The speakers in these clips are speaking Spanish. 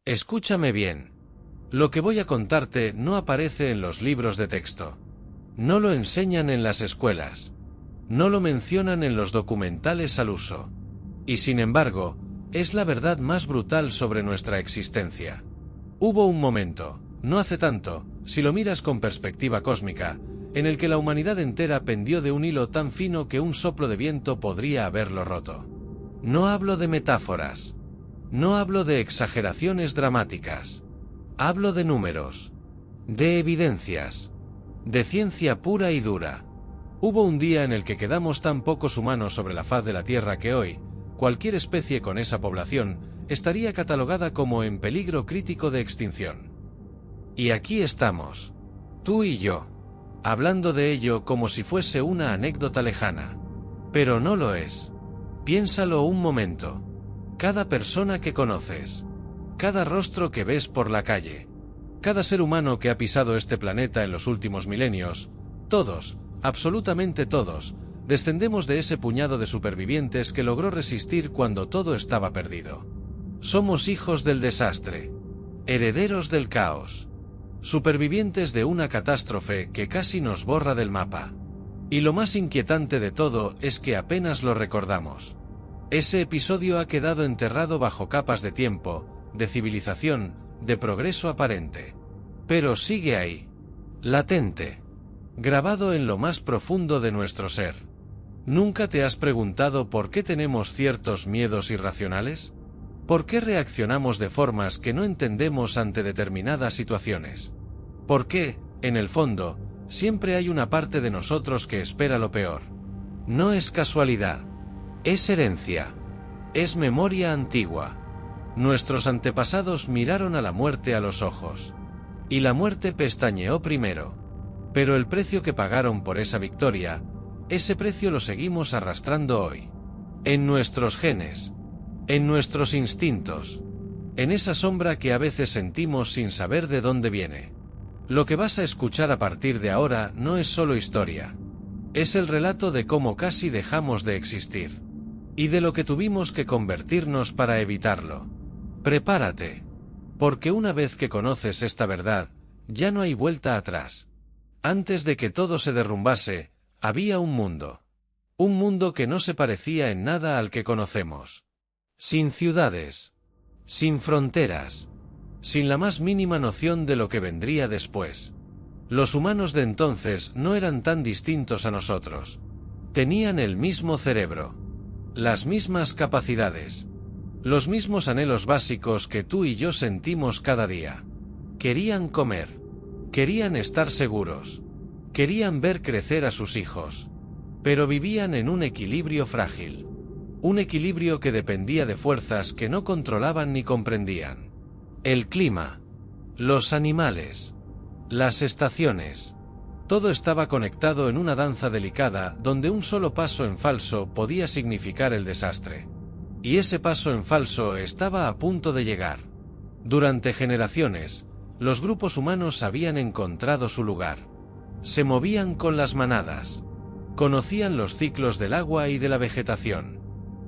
Escúchame bien. Lo que voy a contarte no aparece en los libros de texto. No lo enseñan en las escuelas. No lo mencionan en los documentales al uso. Y sin embargo, es la verdad más brutal sobre nuestra existencia. Hubo un momento, no hace tanto, si lo miras con perspectiva cósmica, en el que la humanidad entera pendió de un hilo tan fino que un soplo de viento podría haberlo roto. No hablo de metáforas. No hablo de exageraciones dramáticas. Hablo de números. De evidencias. De ciencia pura y dura. Hubo un día en el que quedamos tan pocos humanos sobre la faz de la Tierra que hoy, cualquier especie con esa población estaría catalogada como en peligro crítico de extinción. Y aquí estamos, tú y yo, hablando de ello como si fuese una anécdota lejana. Pero no lo es. Piénsalo un momento. Cada persona que conoces, cada rostro que ves por la calle, cada ser humano que ha pisado este planeta en los últimos milenios, todos, absolutamente todos, descendemos de ese puñado de supervivientes que logró resistir cuando todo estaba perdido. Somos hijos del desastre, herederos del caos, supervivientes de una catástrofe que casi nos borra del mapa. Y lo más inquietante de todo es que apenas lo recordamos. Ese episodio ha quedado enterrado bajo capas de tiempo, de civilización, de progreso aparente. Pero sigue ahí, latente, grabado en lo más profundo de nuestro ser. ¿Nunca te has preguntado por qué tenemos ciertos miedos irracionales? ¿Por qué reaccionamos de formas que no entendemos ante determinadas situaciones? ¿Por qué, en el fondo, siempre hay una parte de nosotros que espera lo peor? No es casualidad. Es herencia. Es memoria antigua. Nuestros antepasados miraron a la muerte a los ojos. Y la muerte pestañeó primero. Pero el precio que pagaron por esa victoria, ese precio lo seguimos arrastrando hoy. En nuestros genes. En nuestros instintos. En esa sombra que a veces sentimos sin saber de dónde viene. Lo que vas a escuchar a partir de ahora no es solo historia. Es el relato de cómo casi dejamos de existir. Y de lo que tuvimos que convertirnos para evitarlo. Prepárate. Porque una vez que conoces esta verdad, ya no hay vuelta atrás. Antes de que todo se derrumbase, había un mundo. Un mundo que no se parecía en nada al que conocemos. Sin ciudades. Sin fronteras. Sin la más mínima noción de lo que vendría después. Los humanos de entonces no eran tan distintos a nosotros. Tenían el mismo cerebro. Las mismas capacidades. Los mismos anhelos básicos que tú y yo sentimos cada día. Querían comer. Querían estar seguros. Querían ver crecer a sus hijos. Pero vivían en un equilibrio frágil. Un equilibrio que dependía de fuerzas que no controlaban ni comprendían. El clima. Los animales. Las estaciones. Todo estaba conectado en una danza delicada donde un solo paso en falso podía significar el desastre. Y ese paso en falso estaba a punto de llegar. Durante generaciones, los grupos humanos habían encontrado su lugar. Se movían con las manadas. Conocían los ciclos del agua y de la vegetación.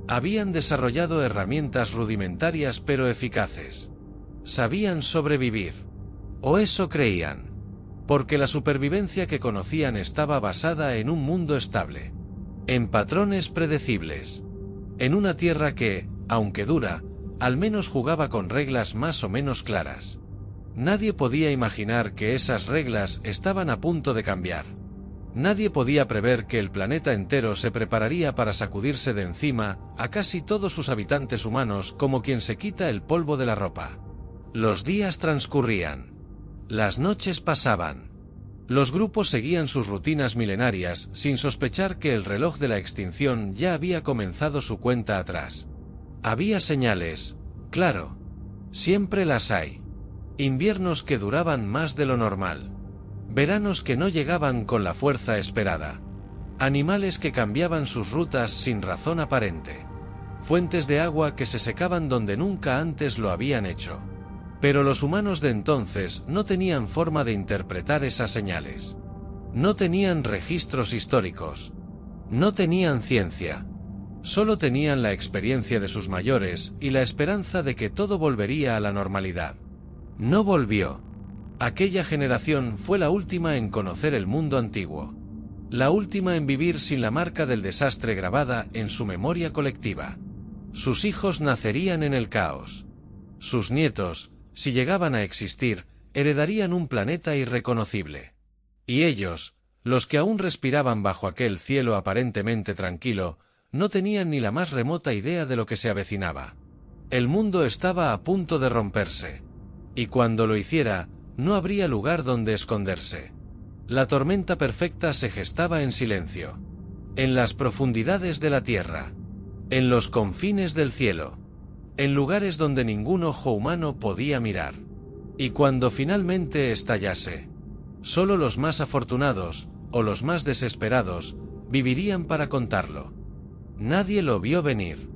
Habían desarrollado herramientas rudimentarias pero eficaces. Sabían sobrevivir. O eso creían. Porque la supervivencia que conocían estaba basada en un mundo estable. En patrones predecibles. En una tierra que, aunque dura, al menos jugaba con reglas más o menos claras. Nadie podía imaginar que esas reglas estaban a punto de cambiar. Nadie podía prever que el planeta entero se prepararía para sacudirse de encima a casi todos sus habitantes humanos como quien se quita el polvo de la ropa. Los días transcurrían. Las noches pasaban. Los grupos seguían sus rutinas milenarias sin sospechar que el reloj de la extinción ya había comenzado su cuenta atrás. Había señales, claro. Siempre las hay. Inviernos que duraban más de lo normal. Veranos que no llegaban con la fuerza esperada. Animales que cambiaban sus rutas sin razón aparente. Fuentes de agua que se secaban donde nunca antes lo habían hecho. Pero los humanos de entonces no tenían forma de interpretar esas señales. No tenían registros históricos. No tenían ciencia. Solo tenían la experiencia de sus mayores y la esperanza de que todo volvería a la normalidad. No volvió. Aquella generación fue la última en conocer el mundo antiguo. La última en vivir sin la marca del desastre grabada en su memoria colectiva. Sus hijos nacerían en el caos. Sus nietos, si llegaban a existir, heredarían un planeta irreconocible. Y ellos, los que aún respiraban bajo aquel cielo aparentemente tranquilo, no tenían ni la más remota idea de lo que se avecinaba. El mundo estaba a punto de romperse. Y cuando lo hiciera, no habría lugar donde esconderse. La tormenta perfecta se gestaba en silencio. En las profundidades de la tierra. En los confines del cielo. En lugares donde ningún ojo humano podía mirar. Y cuando finalmente estallase, solo los más afortunados, o los más desesperados, vivirían para contarlo. Nadie lo vio venir.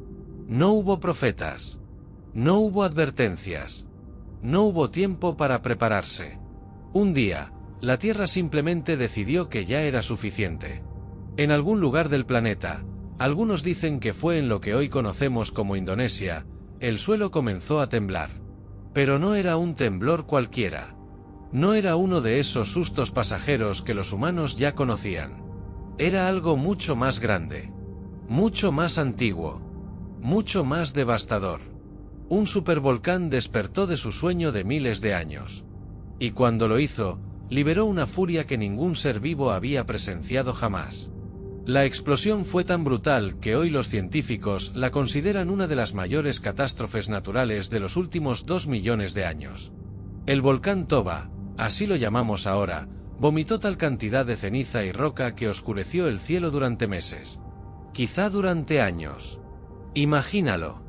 No hubo profetas. No hubo advertencias. No hubo tiempo para prepararse. Un día, la Tierra simplemente decidió que ya era suficiente. En algún lugar del planeta, algunos dicen que fue en lo que hoy conocemos como Indonesia, el suelo comenzó a temblar. Pero no era un temblor cualquiera. No era uno de esos sustos pasajeros que los humanos ya conocían. Era algo mucho más grande. Mucho más antiguo. Mucho más devastador. Un supervolcán despertó de su sueño de miles de años. Y cuando lo hizo, liberó una furia que ningún ser vivo había presenciado jamás. La explosión fue tan brutal que hoy los científicos la consideran una de las mayores catástrofes naturales de los últimos 2 millones de años. El volcán Toba, así lo llamamos ahora, vomitó tal cantidad de ceniza y roca que oscureció el cielo durante meses. Quizá durante años. Imagínalo.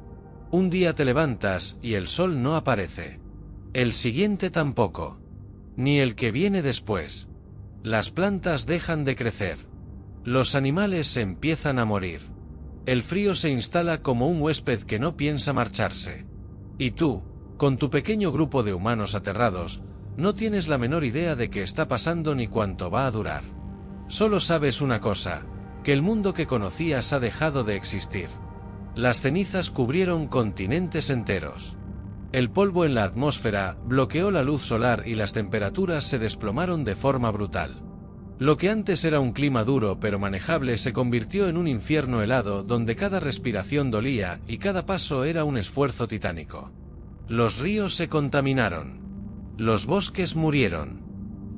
Un día te levantas y el sol no aparece. El siguiente tampoco. Ni el que viene después. Las plantas dejan de crecer. Los animales se empiezan a morir. El frío se instala como un huésped que no piensa marcharse. Y tú, con tu pequeño grupo de humanos aterrados, no tienes la menor idea de qué está pasando ni cuánto va a durar. Solo sabes una cosa, que el mundo que conocías ha dejado de existir. Las cenizas cubrieron continentes enteros. El polvo en la atmósfera bloqueó la luz solar y las temperaturas se desplomaron de forma brutal. Lo que antes era un clima duro pero manejable se convirtió en un infierno helado donde cada respiración dolía y cada paso era un esfuerzo titánico. Los ríos se contaminaron. Los bosques murieron.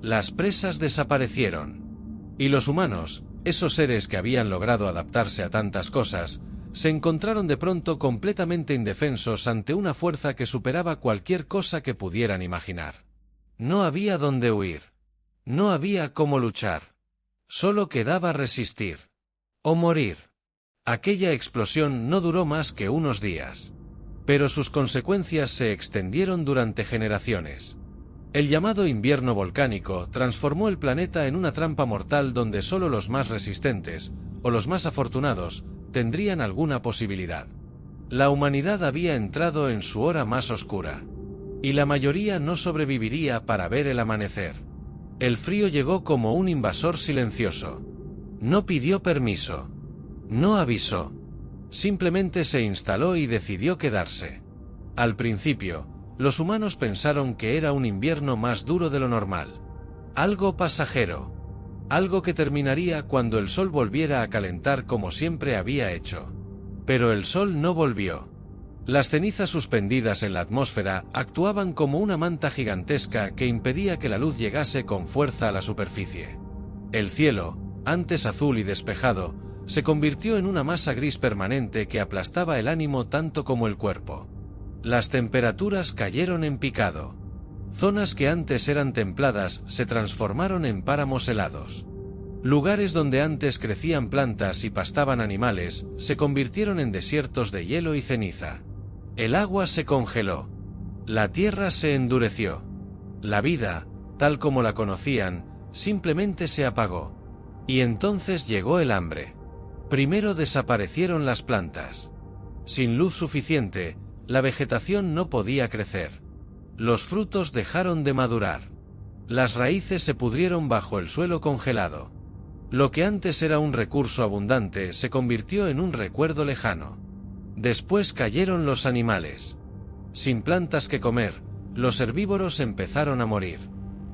Las presas desaparecieron. Y los humanos, esos seres que habían logrado adaptarse a tantas cosas, se encontraron de pronto completamente indefensos ante una fuerza que superaba cualquier cosa que pudieran imaginar. No había dónde huir. No había cómo luchar. Solo quedaba resistir. O morir. Aquella explosión no duró más que unos días. Pero sus consecuencias se extendieron durante generaciones. El llamado invierno volcánico transformó el planeta en una trampa mortal donde solo los más resistentes, o los más afortunados, tendrían alguna posibilidad. La humanidad había entrado en su hora más oscura. Y la mayoría no sobreviviría para ver el amanecer. El frío llegó como un invasor silencioso. No pidió permiso. No avisó. Simplemente se instaló y decidió quedarse. Al principio, los humanos pensaron que era un invierno más duro de lo normal. Algo pasajero. Algo que terminaría cuando el sol volviera a calentar como siempre había hecho. Pero el sol no volvió. Las cenizas suspendidas en la atmósfera actuaban como una manta gigantesca que impedía que la luz llegase con fuerza a la superficie. El cielo, antes azul y despejado, se convirtió en una masa gris permanente que aplastaba el ánimo tanto como el cuerpo. Las temperaturas cayeron en picado. Zonas que antes eran templadas se transformaron en páramos helados. Lugares donde antes crecían plantas y pastaban animales se convirtieron en desiertos de hielo y ceniza. El agua se congeló. La tierra se endureció. La vida, tal como la conocían, simplemente se apagó. Y entonces llegó el hambre. Primero desaparecieron las plantas. Sin luz suficiente, la vegetación no podía crecer. Los frutos dejaron de madurar. Las raíces se pudrieron bajo el suelo congelado. Lo que antes era un recurso abundante se convirtió en un recuerdo lejano. Después cayeron los animales. Sin plantas que comer, los herbívoros empezaron a morir.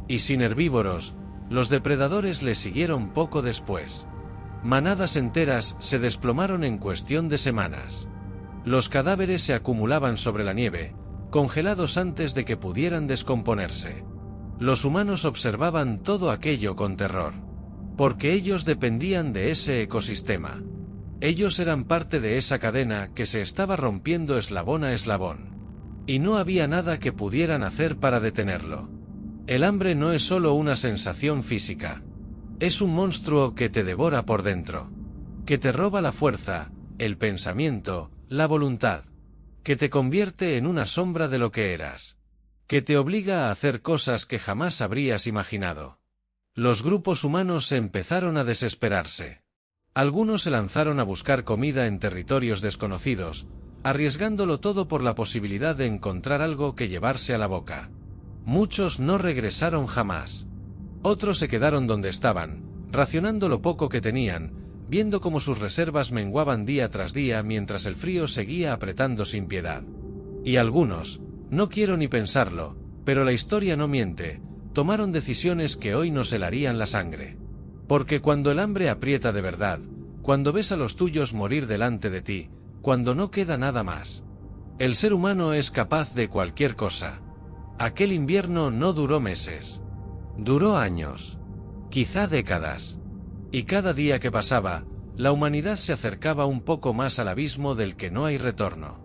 Y sin herbívoros, los depredadores le siguieron poco después. Manadas enteras se desplomaron en cuestión de semanas. Los cadáveres se acumulaban sobre la nieve, congelados antes de que pudieran descomponerse. Los humanos observaban todo aquello con terror. Porque ellos dependían de ese ecosistema. Ellos eran parte de esa cadena que se estaba rompiendo eslabón a eslabón. Y no había nada que pudieran hacer para detenerlo. El hambre no es solo una sensación física. Es un monstruo que te devora por dentro. Que te roba la fuerza, el pensamiento, la voluntad. Que te convierte en una sombra de lo que eras. Que te obliga a hacer cosas que jamás habrías imaginado. Los grupos humanos empezaron a desesperarse. Algunos se lanzaron a buscar comida en territorios desconocidos, arriesgándolo todo por la posibilidad de encontrar algo que llevarse a la boca. Muchos no regresaron jamás. Otros se quedaron donde estaban, racionando lo poco que tenían, viendo cómo sus reservas menguaban día tras día mientras el frío seguía apretando sin piedad. Y algunos, no quiero ni pensarlo, pero la historia no miente, tomaron decisiones que hoy nos helarían la sangre. Porque cuando el hambre aprieta de verdad, cuando ves a los tuyos morir delante de ti, cuando no queda nada más, el ser humano es capaz de cualquier cosa. Aquel invierno no duró meses. Duró años. Quizá décadas. Y cada día que pasaba, la humanidad se acercaba un poco más al abismo del que no hay retorno.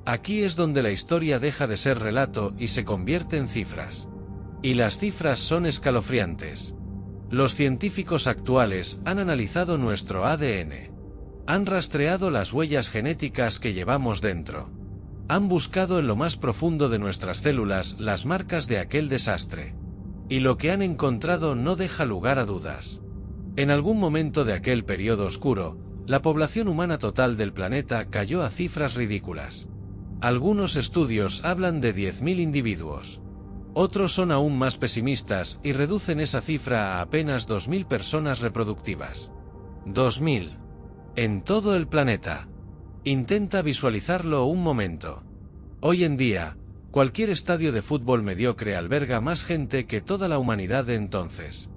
Aquí es donde la historia deja de ser relato y se convierte en cifras. Y las cifras son escalofriantes. Los científicos actuales han analizado nuestro ADN. Han rastreado las huellas genéticas que llevamos dentro. Han buscado en lo más profundo de nuestras células las marcas de aquel desastre. Y lo que han encontrado no deja lugar a dudas. En algún momento de aquel periodo oscuro, la población humana total del planeta cayó a cifras ridículas. Algunos estudios hablan de 10.000 individuos. Otros son aún más pesimistas y reducen esa cifra a apenas 2.000 personas reproductivas. 2.000. En todo el planeta. Intenta visualizarlo un momento. Hoy en día, cualquier estadio de fútbol mediocre alberga más gente que toda la humanidad de entonces.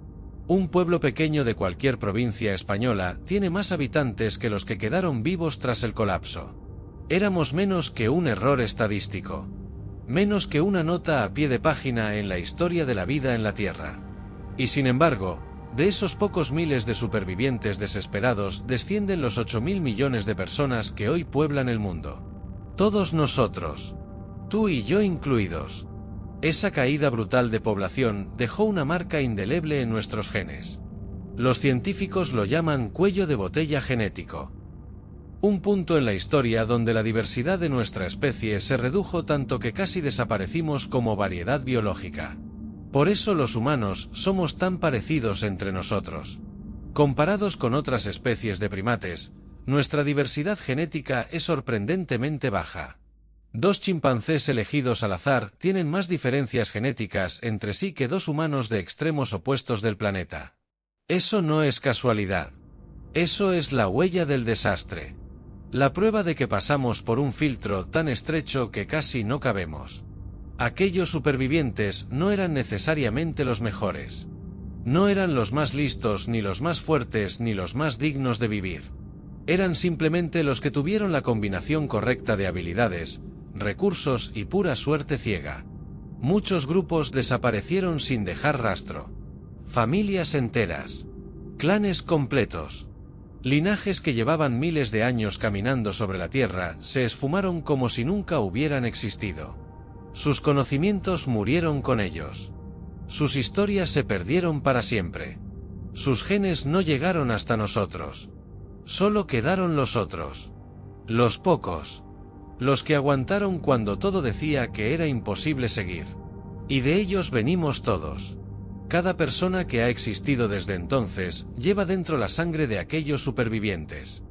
Un pueblo pequeño de cualquier provincia española tiene más habitantes que los que quedaron vivos tras el colapso. Éramos menos que un error estadístico. Menos que una nota a pie de página en la historia de la vida en la Tierra. Y sin embargo, de esos pocos miles de supervivientes desesperados descienden los 8.000 millones de personas que hoy pueblan el mundo. Todos nosotros. Tú y yo incluidos. Esa caída brutal de población dejó una marca indeleble en nuestros genes. Los científicos lo llaman cuello de botella genético. Un punto en la historia donde la diversidad de nuestra especie se redujo tanto que casi desaparecimos como variedad biológica. Por eso los humanos somos tan parecidos entre nosotros. Comparados con otras especies de primates, nuestra diversidad genética es sorprendentemente baja. 2 chimpancés elegidos al azar tienen más diferencias genéticas entre sí que 2 humanos de extremos opuestos del planeta. Eso no es casualidad. Eso es la huella del desastre. La prueba de que pasamos por un filtro tan estrecho que casi no cabemos. Aquellos supervivientes no eran necesariamente los mejores. No eran los más listos, ni los más fuertes, ni los más dignos de vivir. Eran simplemente los que tuvieron la combinación correcta de habilidades, recursos y pura suerte ciega. Muchos grupos desaparecieron sin dejar rastro. Familias enteras. Clanes completos. Linajes que llevaban miles de años caminando sobre la Tierra se esfumaron como si nunca hubieran existido. Sus conocimientos murieron con ellos. Sus historias se perdieron para siempre. Sus genes no llegaron hasta nosotros. Solo quedaron los otros. Los pocos. Los que aguantaron cuando todo decía que era imposible seguir. Y de ellos venimos todos. Cada persona que ha existido desde entonces lleva dentro la sangre de aquellos supervivientes.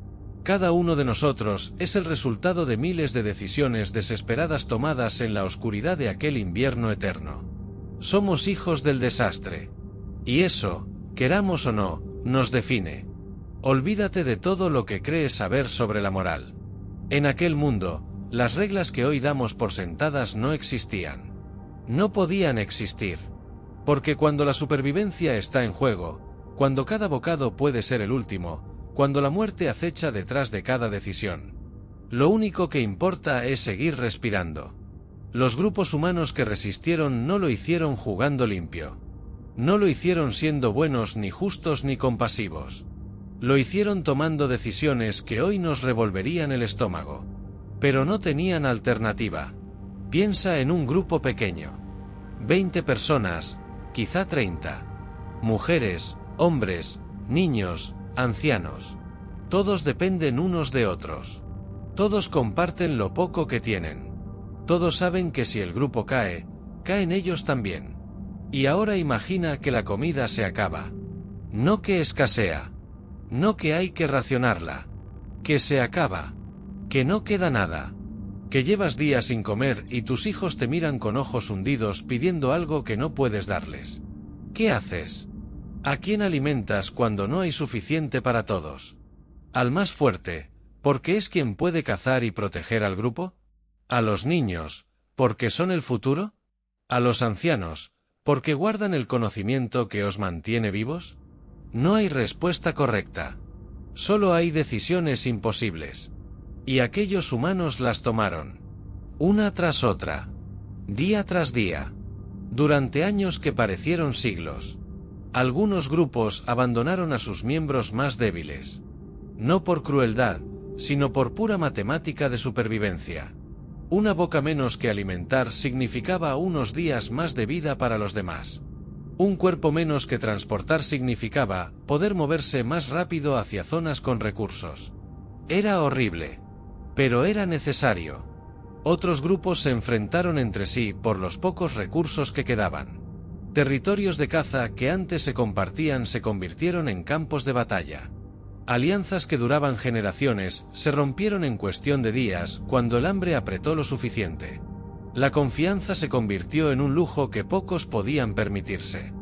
Cada uno de nosotros es el resultado de miles de decisiones desesperadas tomadas en la oscuridad de aquel invierno eterno. Somos hijos del desastre. Y eso, queramos o no, nos define. Olvídate de todo lo que crees saber sobre la moral. En aquel mundo, las reglas que hoy damos por sentadas no existían. No podían existir. Porque cuando la supervivencia está en juego, cuando cada bocado puede ser el último, cuando la muerte acecha detrás de cada decisión, lo único que importa es seguir respirando. Los grupos humanos que resistieron no lo hicieron jugando limpio. No lo hicieron siendo buenos ni justos ni compasivos. Lo hicieron tomando decisiones que hoy nos revolverían el estómago. Pero no tenían alternativa. Piensa en un grupo pequeño. 20 personas, quizá 30. Mujeres, hombres, niños, ancianos. Todos dependen unos de otros. Todos comparten lo poco que tienen. Todos saben que si el grupo cae, caen ellos también. Y ahora imagina que la comida se acaba. No que escasea. No que hay que racionarla. Que se acaba. Que no queda nada. Que llevas días sin comer y tus hijos te miran con ojos hundidos pidiendo algo que no puedes darles. ¿Qué haces? ¿A quién alimentas cuando no hay suficiente para todos? ¿Al más fuerte, porque es quien puede cazar y proteger al grupo? ¿A los niños, porque son el futuro? ¿A los ancianos, porque guardan el conocimiento que os mantiene vivos? No hay respuesta correcta. Solo hay decisiones imposibles. Y aquellos humanos las tomaron. Una tras otra. Día tras día. Durante años que parecieron siglos. Algunos grupos abandonaron a sus miembros más débiles. No por crueldad, sino por pura matemática de supervivencia. Una boca menos que alimentar significaba unos días más de vida para los demás. Un cuerpo menos que transportar significaba poder moverse más rápido hacia zonas con recursos. Era horrible. Pero era necesario. Otros grupos se enfrentaron entre sí por los pocos recursos que quedaban. Territorios de caza que antes se compartían se convirtieron en campos de batalla. Alianzas que duraban generaciones se rompieron en cuestión de días cuando el hambre apretó lo suficiente. La confianza se convirtió en un lujo que pocos podían permitirse.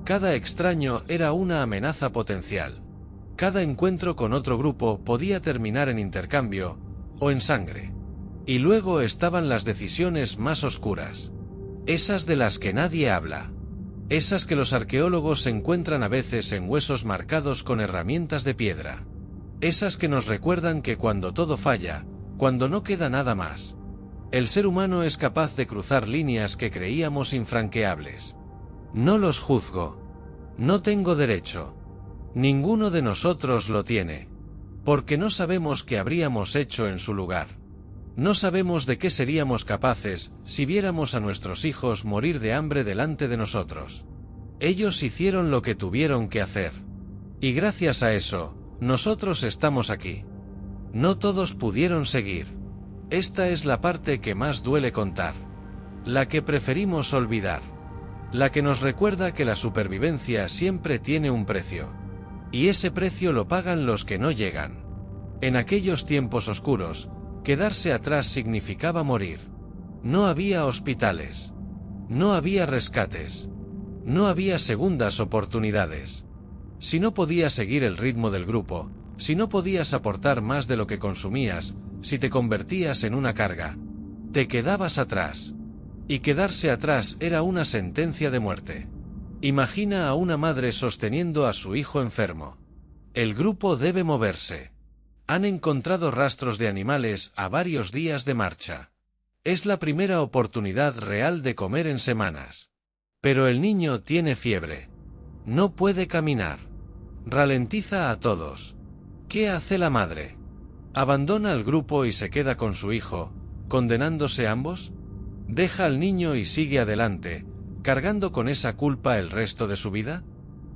Cada extraño era una amenaza potencial. Cada encuentro con otro grupo podía terminar en intercambio o en sangre. Y luego estaban las decisiones más oscuras. Esas de las que nadie habla. Esas que los arqueólogos encuentran a veces en huesos marcados con herramientas de piedra. Esas que nos recuerdan que cuando todo falla, cuando no queda nada más, el ser humano es capaz de cruzar líneas que creíamos infranqueables. No los juzgo. No tengo derecho. Ninguno de nosotros lo tiene. Porque no sabemos qué habríamos hecho en su lugar. No sabemos de qué seríamos capaces si viéramos a nuestros hijos morir de hambre delante de nosotros. Ellos hicieron lo que tuvieron que hacer. Y gracias a eso, nosotros estamos aquí. No todos pudieron seguir. Esta es la parte que más duele contar. La que preferimos olvidar. La que nos recuerda que la supervivencia siempre tiene un precio. Y ese precio lo pagan los que no llegan. En aquellos tiempos oscuros, quedarse atrás significaba morir. No había hospitales. No había rescates. No había segundas oportunidades. Si no podías seguir el ritmo del grupo, si no podías aportar más de lo que consumías, si te convertías en una carga, te quedabas atrás. Y quedarse atrás era una sentencia de muerte. Imagina a una madre sosteniendo a su hijo enfermo. El grupo debe moverse. Han encontrado rastros de animales a varios días de marcha. Es la primera oportunidad real de comer en semanas. Pero el niño tiene fiebre. No puede caminar. Ralentiza a todos. ¿Qué hace la madre? ¿Abandona al grupo y se queda con su hijo, condenándose ambos? ¿Deja al niño y sigue adelante, cargando con esa culpa el resto de su vida?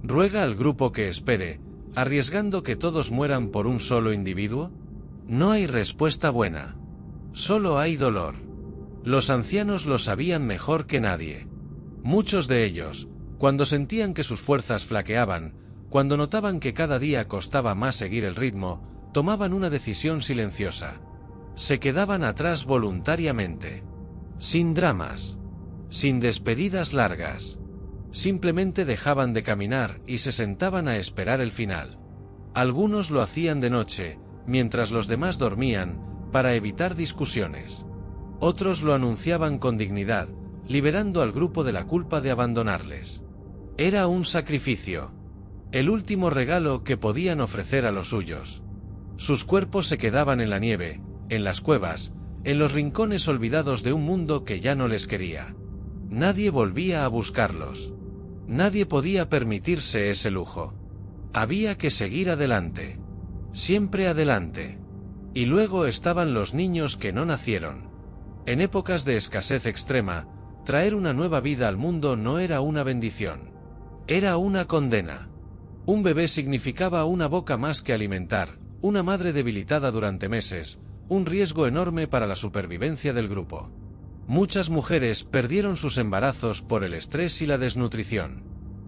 ¿Ruega al grupo que espere, arriesgando que todos mueran por un solo individuo? No hay respuesta buena. Solo hay dolor. Los ancianos lo sabían mejor que nadie. Muchos de ellos, cuando sentían que sus fuerzas flaqueaban, cuando notaban que cada día costaba más seguir el ritmo, tomaban una decisión silenciosa. Se quedaban atrás voluntariamente. Sin dramas. Sin despedidas largas. Simplemente dejaban de caminar y se sentaban a esperar el final. Algunos lo hacían de noche, mientras los demás dormían, para evitar discusiones. Otros lo anunciaban con dignidad, liberando al grupo de la culpa de abandonarles. Era un sacrificio. El último regalo que podían ofrecer a los suyos. Sus cuerpos se quedaban en la nieve, en las cuevas, en los rincones olvidados de un mundo que ya no les quería. Nadie volvía a buscarlos. Nadie podía permitirse ese lujo. Había que seguir adelante. Siempre adelante. Y luego estaban los niños que no nacieron. En épocas de escasez extrema, traer una nueva vida al mundo no era una bendición. Era una condena. Un bebé significaba una boca más que alimentar, una madre debilitada durante meses, un riesgo enorme para la supervivencia del grupo. Muchas mujeres perdieron sus embarazos por el estrés y la desnutrición.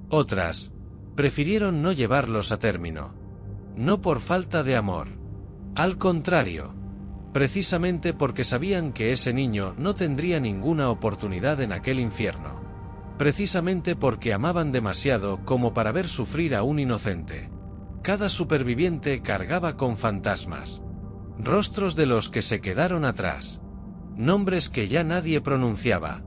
Otras prefirieron no llevarlos a término. No por falta de amor. Al contrario. Precisamente porque sabían que ese niño no tendría ninguna oportunidad en aquel infierno. Precisamente porque amaban demasiado como para ver sufrir a un inocente. Cada superviviente cargaba con fantasmas. Rostros de los que se quedaron atrás. Nombres que ya nadie pronunciaba.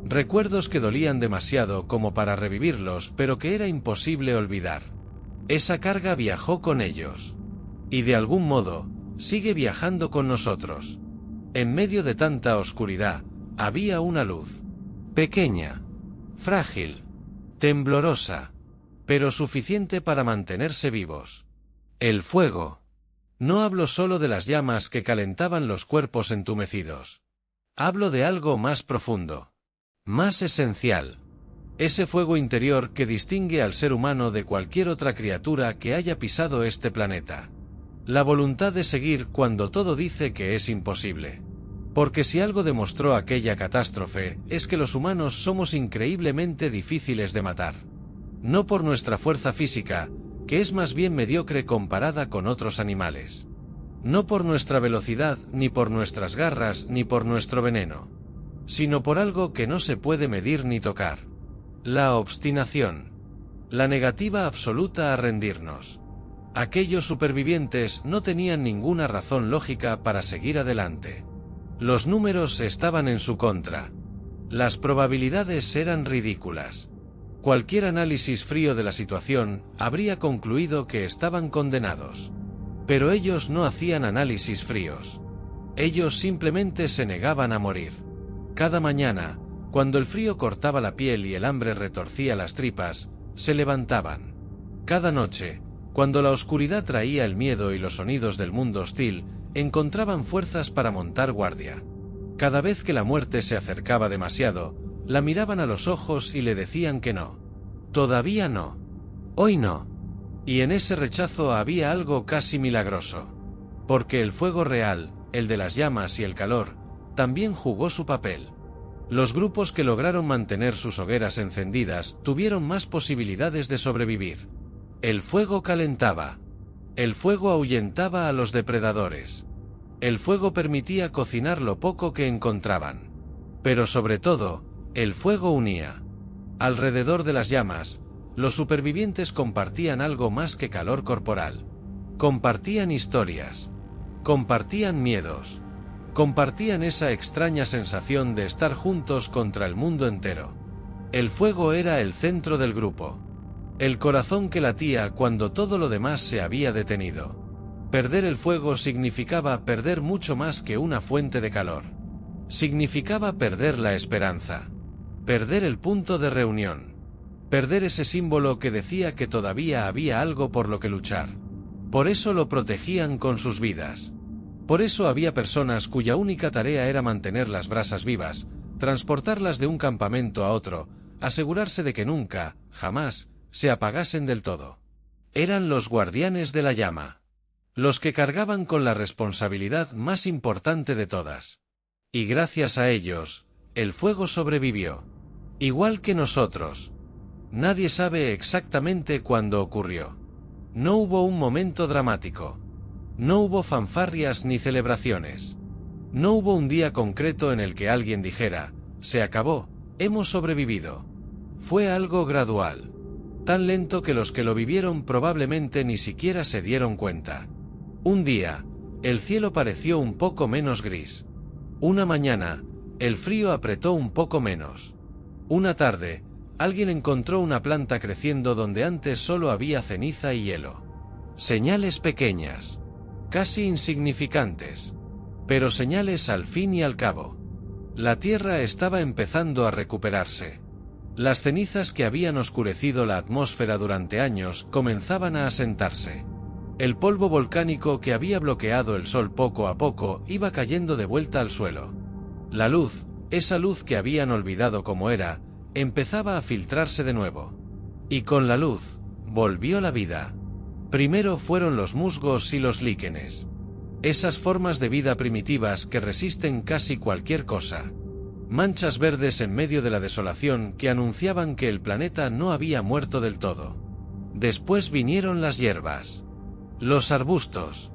Recuerdos que dolían demasiado como para revivirlos, pero que era imposible olvidar. Esa carga viajó con ellos. Y de algún modo, sigue viajando con nosotros. En medio de tanta oscuridad, había una luz. Pequeña. Frágil. Temblorosa. Pero suficiente para mantenerse vivos. El fuego. No hablo solo de las llamas que calentaban los cuerpos entumecidos. Hablo de algo más profundo. Más esencial. Ese fuego interior que distingue al ser humano de cualquier otra criatura que haya pisado este planeta. La voluntad de seguir cuando todo dice que es imposible. Porque si algo demostró aquella catástrofe, es que los humanos somos increíblemente difíciles de matar. No por nuestra fuerza física, que es más bien mediocre comparada con otros animales. No por nuestra velocidad, ni por nuestras garras, ni por nuestro veneno. Sino por algo que no se puede medir ni tocar. La obstinación. La negativa absoluta a rendirnos. Aquellos supervivientes no tenían ninguna razón lógica para seguir adelante. Los números estaban en su contra. Las probabilidades eran ridículas. Cualquier análisis frío de la situación habría concluido que estaban condenados. Pero ellos no hacían análisis fríos. Ellos simplemente se negaban a morir. Cada mañana, cuando el frío cortaba la piel y el hambre retorcía las tripas, se levantaban. Cada noche, cuando la oscuridad traía el miedo y los sonidos del mundo hostil, encontraban fuerzas para montar guardia. Cada vez que la muerte se acercaba demasiado, la miraban a los ojos y le decían que no. Todavía no. Hoy no. Y en ese rechazo había algo casi milagroso. Porque el fuego real, el de las llamas y el calor, también jugó su papel. Los grupos que lograron mantener sus hogueras encendidas tuvieron más posibilidades de sobrevivir. El fuego calentaba. El fuego ahuyentaba a los depredadores. El fuego permitía cocinar lo poco que encontraban. Pero sobre todo, el fuego unía. Alrededor de las llamas, los supervivientes compartían algo más que calor corporal. Compartían historias. Compartían miedos. Compartían esa extraña sensación de estar juntos contra el mundo entero. El fuego era el centro del grupo. El corazón que latía cuando todo lo demás se había detenido. Perder el fuego significaba perder mucho más que una fuente de calor. Significaba perder la esperanza. Perder el punto de reunión. Perder ese símbolo que decía que todavía había algo por lo que luchar. Por eso lo protegían con sus vidas. Por eso había personas cuya única tarea era mantener las brasas vivas, transportarlas de un campamento a otro, asegurarse de que nunca, jamás, se apagasen del todo. Eran los guardianes de la llama. Los que cargaban con la responsabilidad más importante de todas. Y gracias a ellos, el fuego sobrevivió. Igual que nosotros. Nadie sabe exactamente cuándo ocurrió. No hubo un momento dramático. No hubo fanfarrias ni celebraciones. No hubo un día concreto en el que alguien dijera, se acabó, hemos sobrevivido. Fue algo gradual. Tan lento que los que lo vivieron probablemente ni siquiera se dieron cuenta. Un día, el cielo pareció un poco menos gris. Una mañana, el frío apretó un poco menos. Una tarde, alguien encontró una planta creciendo donde antes solo había ceniza y hielo. Señales pequeñas, casi insignificantes, pero señales al fin y al cabo. La tierra estaba empezando a recuperarse. Las cenizas que habían oscurecido la atmósfera durante años comenzaban a asentarse. El polvo volcánico que había bloqueado el sol poco a poco iba cayendo de vuelta al suelo. La luz, esa luz que habían olvidado cómo era, empezaba a filtrarse de nuevo. Y con la luz, volvió la vida. Primero fueron los musgos y los líquenes. Esas formas de vida primitivas que resisten casi cualquier cosa. Manchas verdes en medio de la desolación que anunciaban que el planeta no había muerto del todo. Después vinieron las hierbas. Los arbustos.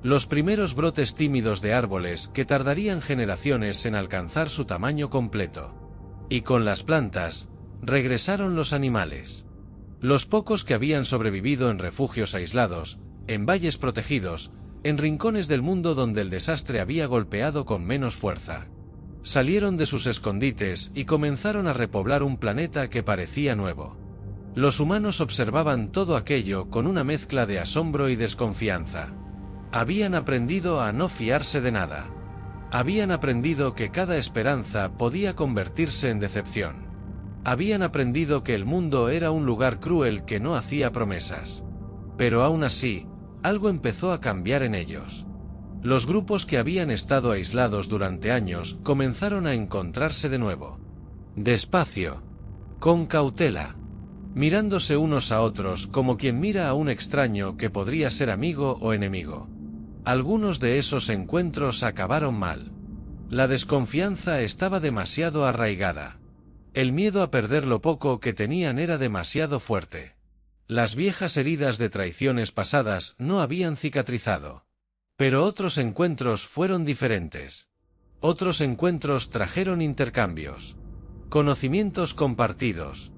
Los primeros brotes tímidos de árboles que tardarían generaciones en alcanzar su tamaño completo. Y con las plantas, regresaron los animales. Los pocos que habían sobrevivido en refugios aislados, en valles protegidos, en rincones del mundo donde el desastre había golpeado con menos fuerza. Salieron de sus escondites y comenzaron a repoblar un planeta que parecía nuevo. Los humanos observaban todo aquello con una mezcla de asombro y desconfianza. Habían aprendido a no fiarse de nada. Habían aprendido que cada esperanza podía convertirse en decepción. Habían aprendido que el mundo era un lugar cruel que no hacía promesas. Pero aún así, algo empezó a cambiar en ellos. Los grupos que habían estado aislados durante años comenzaron a encontrarse de nuevo. Despacio. Con cautela. Mirándose unos a otros como quien mira a un extraño que podría ser amigo o enemigo. Algunos de esos encuentros acabaron mal. La desconfianza estaba demasiado arraigada. El miedo a perder lo poco que tenían era demasiado fuerte. Las viejas heridas de traiciones pasadas no habían cicatrizado. Pero otros encuentros fueron diferentes. Otros encuentros trajeron intercambios. Conocimientos compartidos.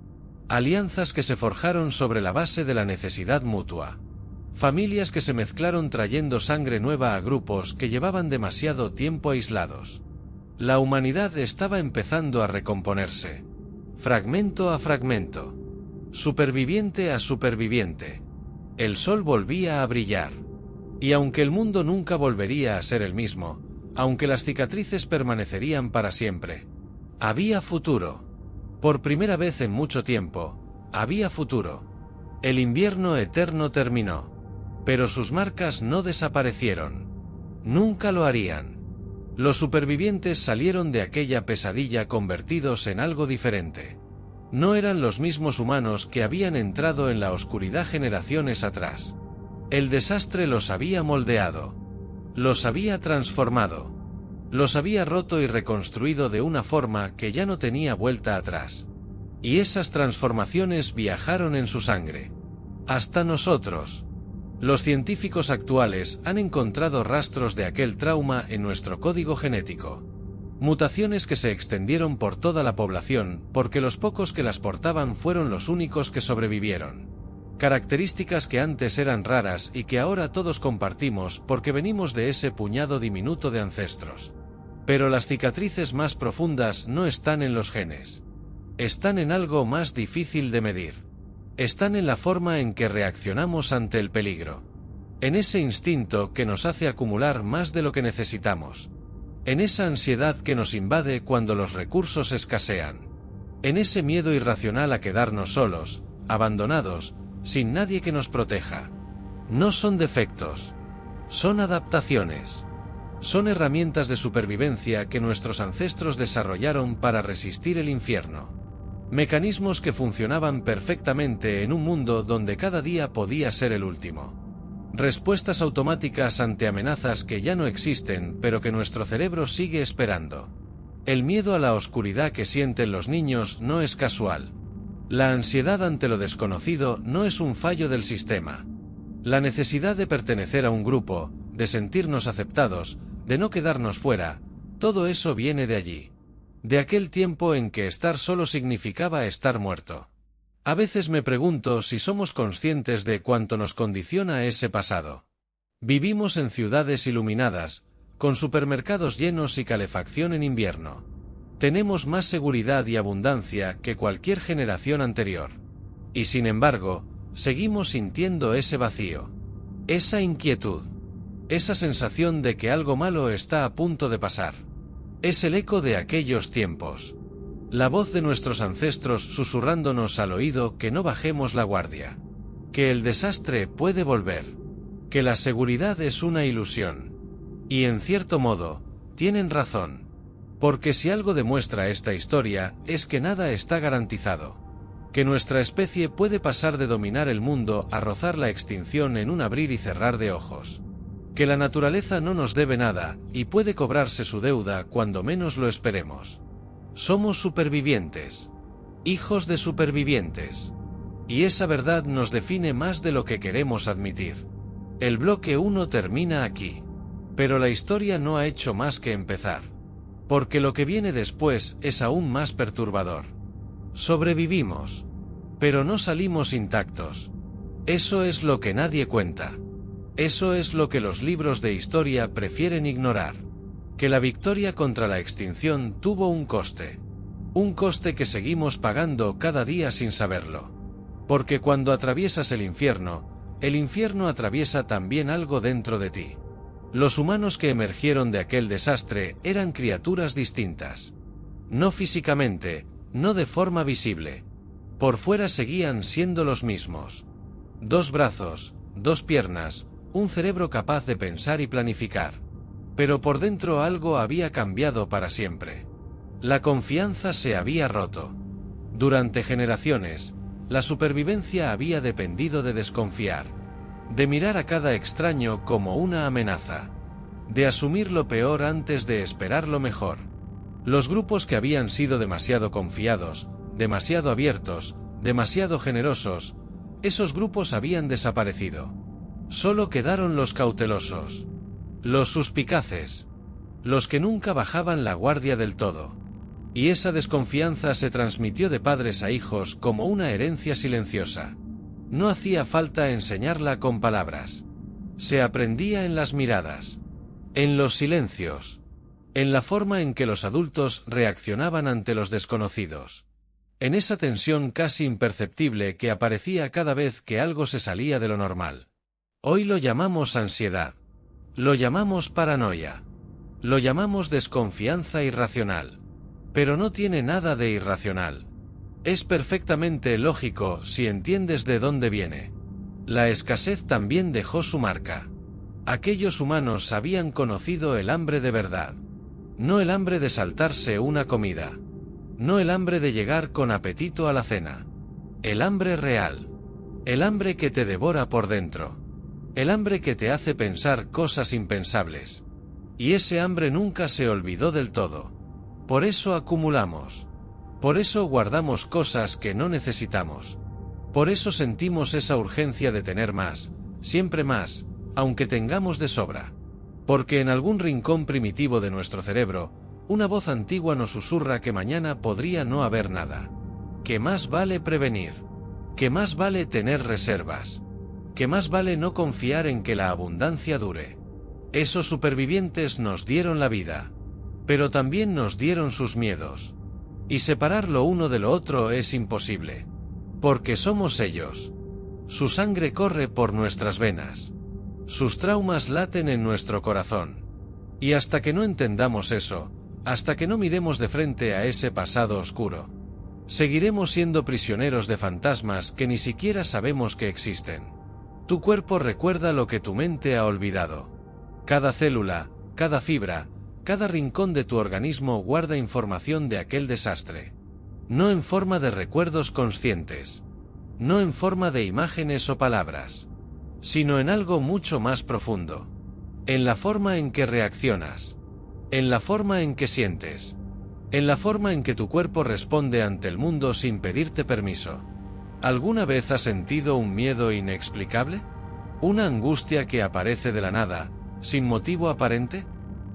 Alianzas que se forjaron sobre la base de la necesidad mutua. Familias que se mezclaron trayendo sangre nueva a grupos que llevaban demasiado tiempo aislados. La humanidad estaba empezando a recomponerse. Fragmento a fragmento. Superviviente a superviviente. El sol volvía a brillar. Y aunque el mundo nunca volvería a ser el mismo, aunque las cicatrices permanecerían para siempre, había futuro. Por primera vez en mucho tiempo, había futuro. El invierno eterno terminó. Pero sus marcas no desaparecieron. Nunca lo harían. Los supervivientes salieron de aquella pesadilla convertidos en algo diferente. No eran los mismos humanos que habían entrado en la oscuridad generaciones atrás. El desastre los había moldeado. Los había transformado. Los había roto y reconstruido de una forma que ya no tenía vuelta atrás. Y esas transformaciones viajaron en su sangre. Hasta nosotros. Los científicos actuales han encontrado rastros de aquel trauma en nuestro código genético. Mutaciones que se extendieron por toda la población porque los pocos que las portaban fueron los únicos que sobrevivieron. Características que antes eran raras y que ahora todos compartimos porque venimos de ese puñado diminuto de ancestros. Pero las cicatrices más profundas no están en los genes. Están en algo más difícil de medir. Están en la forma en que reaccionamos ante el peligro. En ese instinto que nos hace acumular más de lo que necesitamos. En esa ansiedad que nos invade cuando los recursos escasean. En ese miedo irracional a quedarnos solos, abandonados, sin nadie que nos proteja. No son defectos. Son adaptaciones. Son herramientas de supervivencia que nuestros ancestros desarrollaron para resistir el infierno. Mecanismos que funcionaban perfectamente en un mundo donde cada día podía ser el último. Respuestas automáticas ante amenazas que ya no existen pero que nuestro cerebro sigue esperando. El miedo a la oscuridad que sienten los niños no es casual. La ansiedad ante lo desconocido no es un fallo del sistema. La necesidad de pertenecer a un grupo, de sentirnos aceptados, de no quedarnos fuera, todo eso viene de allí. de aquel tiempo en que estar solo significaba estar muerto. A veces me pregunto si somos conscientes de cuánto nos condiciona ese pasado. Vivimos en ciudades iluminadas, con supermercados llenos y calefacción en invierno. Tenemos más seguridad y abundancia que cualquier generación anterior. Y sin embargo, seguimos sintiendo ese vacío, esa inquietud, esa sensación de que algo malo está a punto de pasar. Es el eco de aquellos tiempos. La voz de nuestros ancestros susurrándonos al oído que no bajemos la guardia. Que el desastre puede volver. Que la seguridad es una ilusión. Y en cierto modo, tienen razón. Porque si algo demuestra esta historia, es que nada está garantizado. Que nuestra especie puede pasar de dominar el mundo a rozar la extinción en un abrir y cerrar de ojos. Que la naturaleza no nos debe nada, y puede cobrarse su deuda cuando menos lo esperemos. Somos supervivientes. Hijos de supervivientes. Y esa verdad nos define más de lo que queremos admitir. El bloque 1 termina aquí. Pero la historia no ha hecho más que empezar. Porque lo que viene después es aún más perturbador. Sobrevivimos. Pero no salimos intactos. Eso es lo que nadie cuenta. Eso es lo que los libros de historia prefieren ignorar. Que la victoria contra la extinción tuvo un coste. Un coste que seguimos pagando cada día sin saberlo. Porque cuando atraviesas el infierno atraviesa también algo dentro de ti. Los humanos que emergieron de aquel desastre eran criaturas distintas. No físicamente, no de forma visible. Por fuera seguían siendo los mismos. 2 brazos, 2 piernas, un cerebro capaz de pensar y planificar. Pero por dentro algo había cambiado para siempre. La confianza se había roto. Durante generaciones, la supervivencia había dependido de desconfiar. De mirar a cada extraño como una amenaza. De asumir lo peor antes de esperar lo mejor. Los grupos que habían sido demasiado confiados, demasiado abiertos, demasiado generosos, esos grupos habían desaparecido. Solo quedaron los cautelosos. Los suspicaces. Los que nunca bajaban la guardia del todo. Y esa desconfianza se transmitió de padres a hijos como una herencia silenciosa. No hacía falta enseñarla con palabras. Se aprendía en las miradas. En los silencios. En la forma en que los adultos reaccionaban ante los desconocidos. En esa tensión casi imperceptible que aparecía cada vez que algo se salía de lo normal. Hoy lo llamamos ansiedad. Lo llamamos paranoia. Lo llamamos desconfianza irracional. Pero no tiene nada de irracional. Es perfectamente lógico si entiendes de dónde viene. La escasez también dejó su marca. Aquellos humanos habían conocido el hambre de verdad. No el hambre de saltarse una comida. No el hambre de llegar con apetito a la cena. El hambre real. El hambre que te devora por dentro. El hambre que te hace pensar cosas impensables. Y ese hambre nunca se olvidó del todo. Por eso acumulamos. Por eso guardamos cosas que no necesitamos. Por eso sentimos esa urgencia de tener más, siempre más, aunque tengamos de sobra. Porque en algún rincón primitivo de nuestro cerebro, una voz antigua nos susurra que mañana podría no haber nada. Que más vale prevenir. Que más vale tener reservas. Que más vale no confiar en que la abundancia dure. Esos supervivientes nos dieron la vida. Pero también nos dieron sus miedos. Y separar lo uno de lo otro es imposible. Porque somos ellos. Su sangre corre por nuestras venas. Sus traumas laten en nuestro corazón. Y hasta que no entendamos eso, hasta que no miremos de frente a ese pasado oscuro, seguiremos siendo prisioneros de fantasmas que ni siquiera sabemos que existen. Tu cuerpo recuerda lo que tu mente ha olvidado. Cada célula, cada fibra, cada rincón de tu organismo guarda información de aquel desastre. No en forma de recuerdos conscientes. No en forma de imágenes o palabras. Sino en algo mucho más profundo. En la forma en que reaccionas. En la forma en que sientes. En la forma en que tu cuerpo responde ante el mundo sin pedirte permiso. ¿Alguna vez has sentido un miedo inexplicable? ¿Una angustia que aparece de la nada, sin motivo aparente?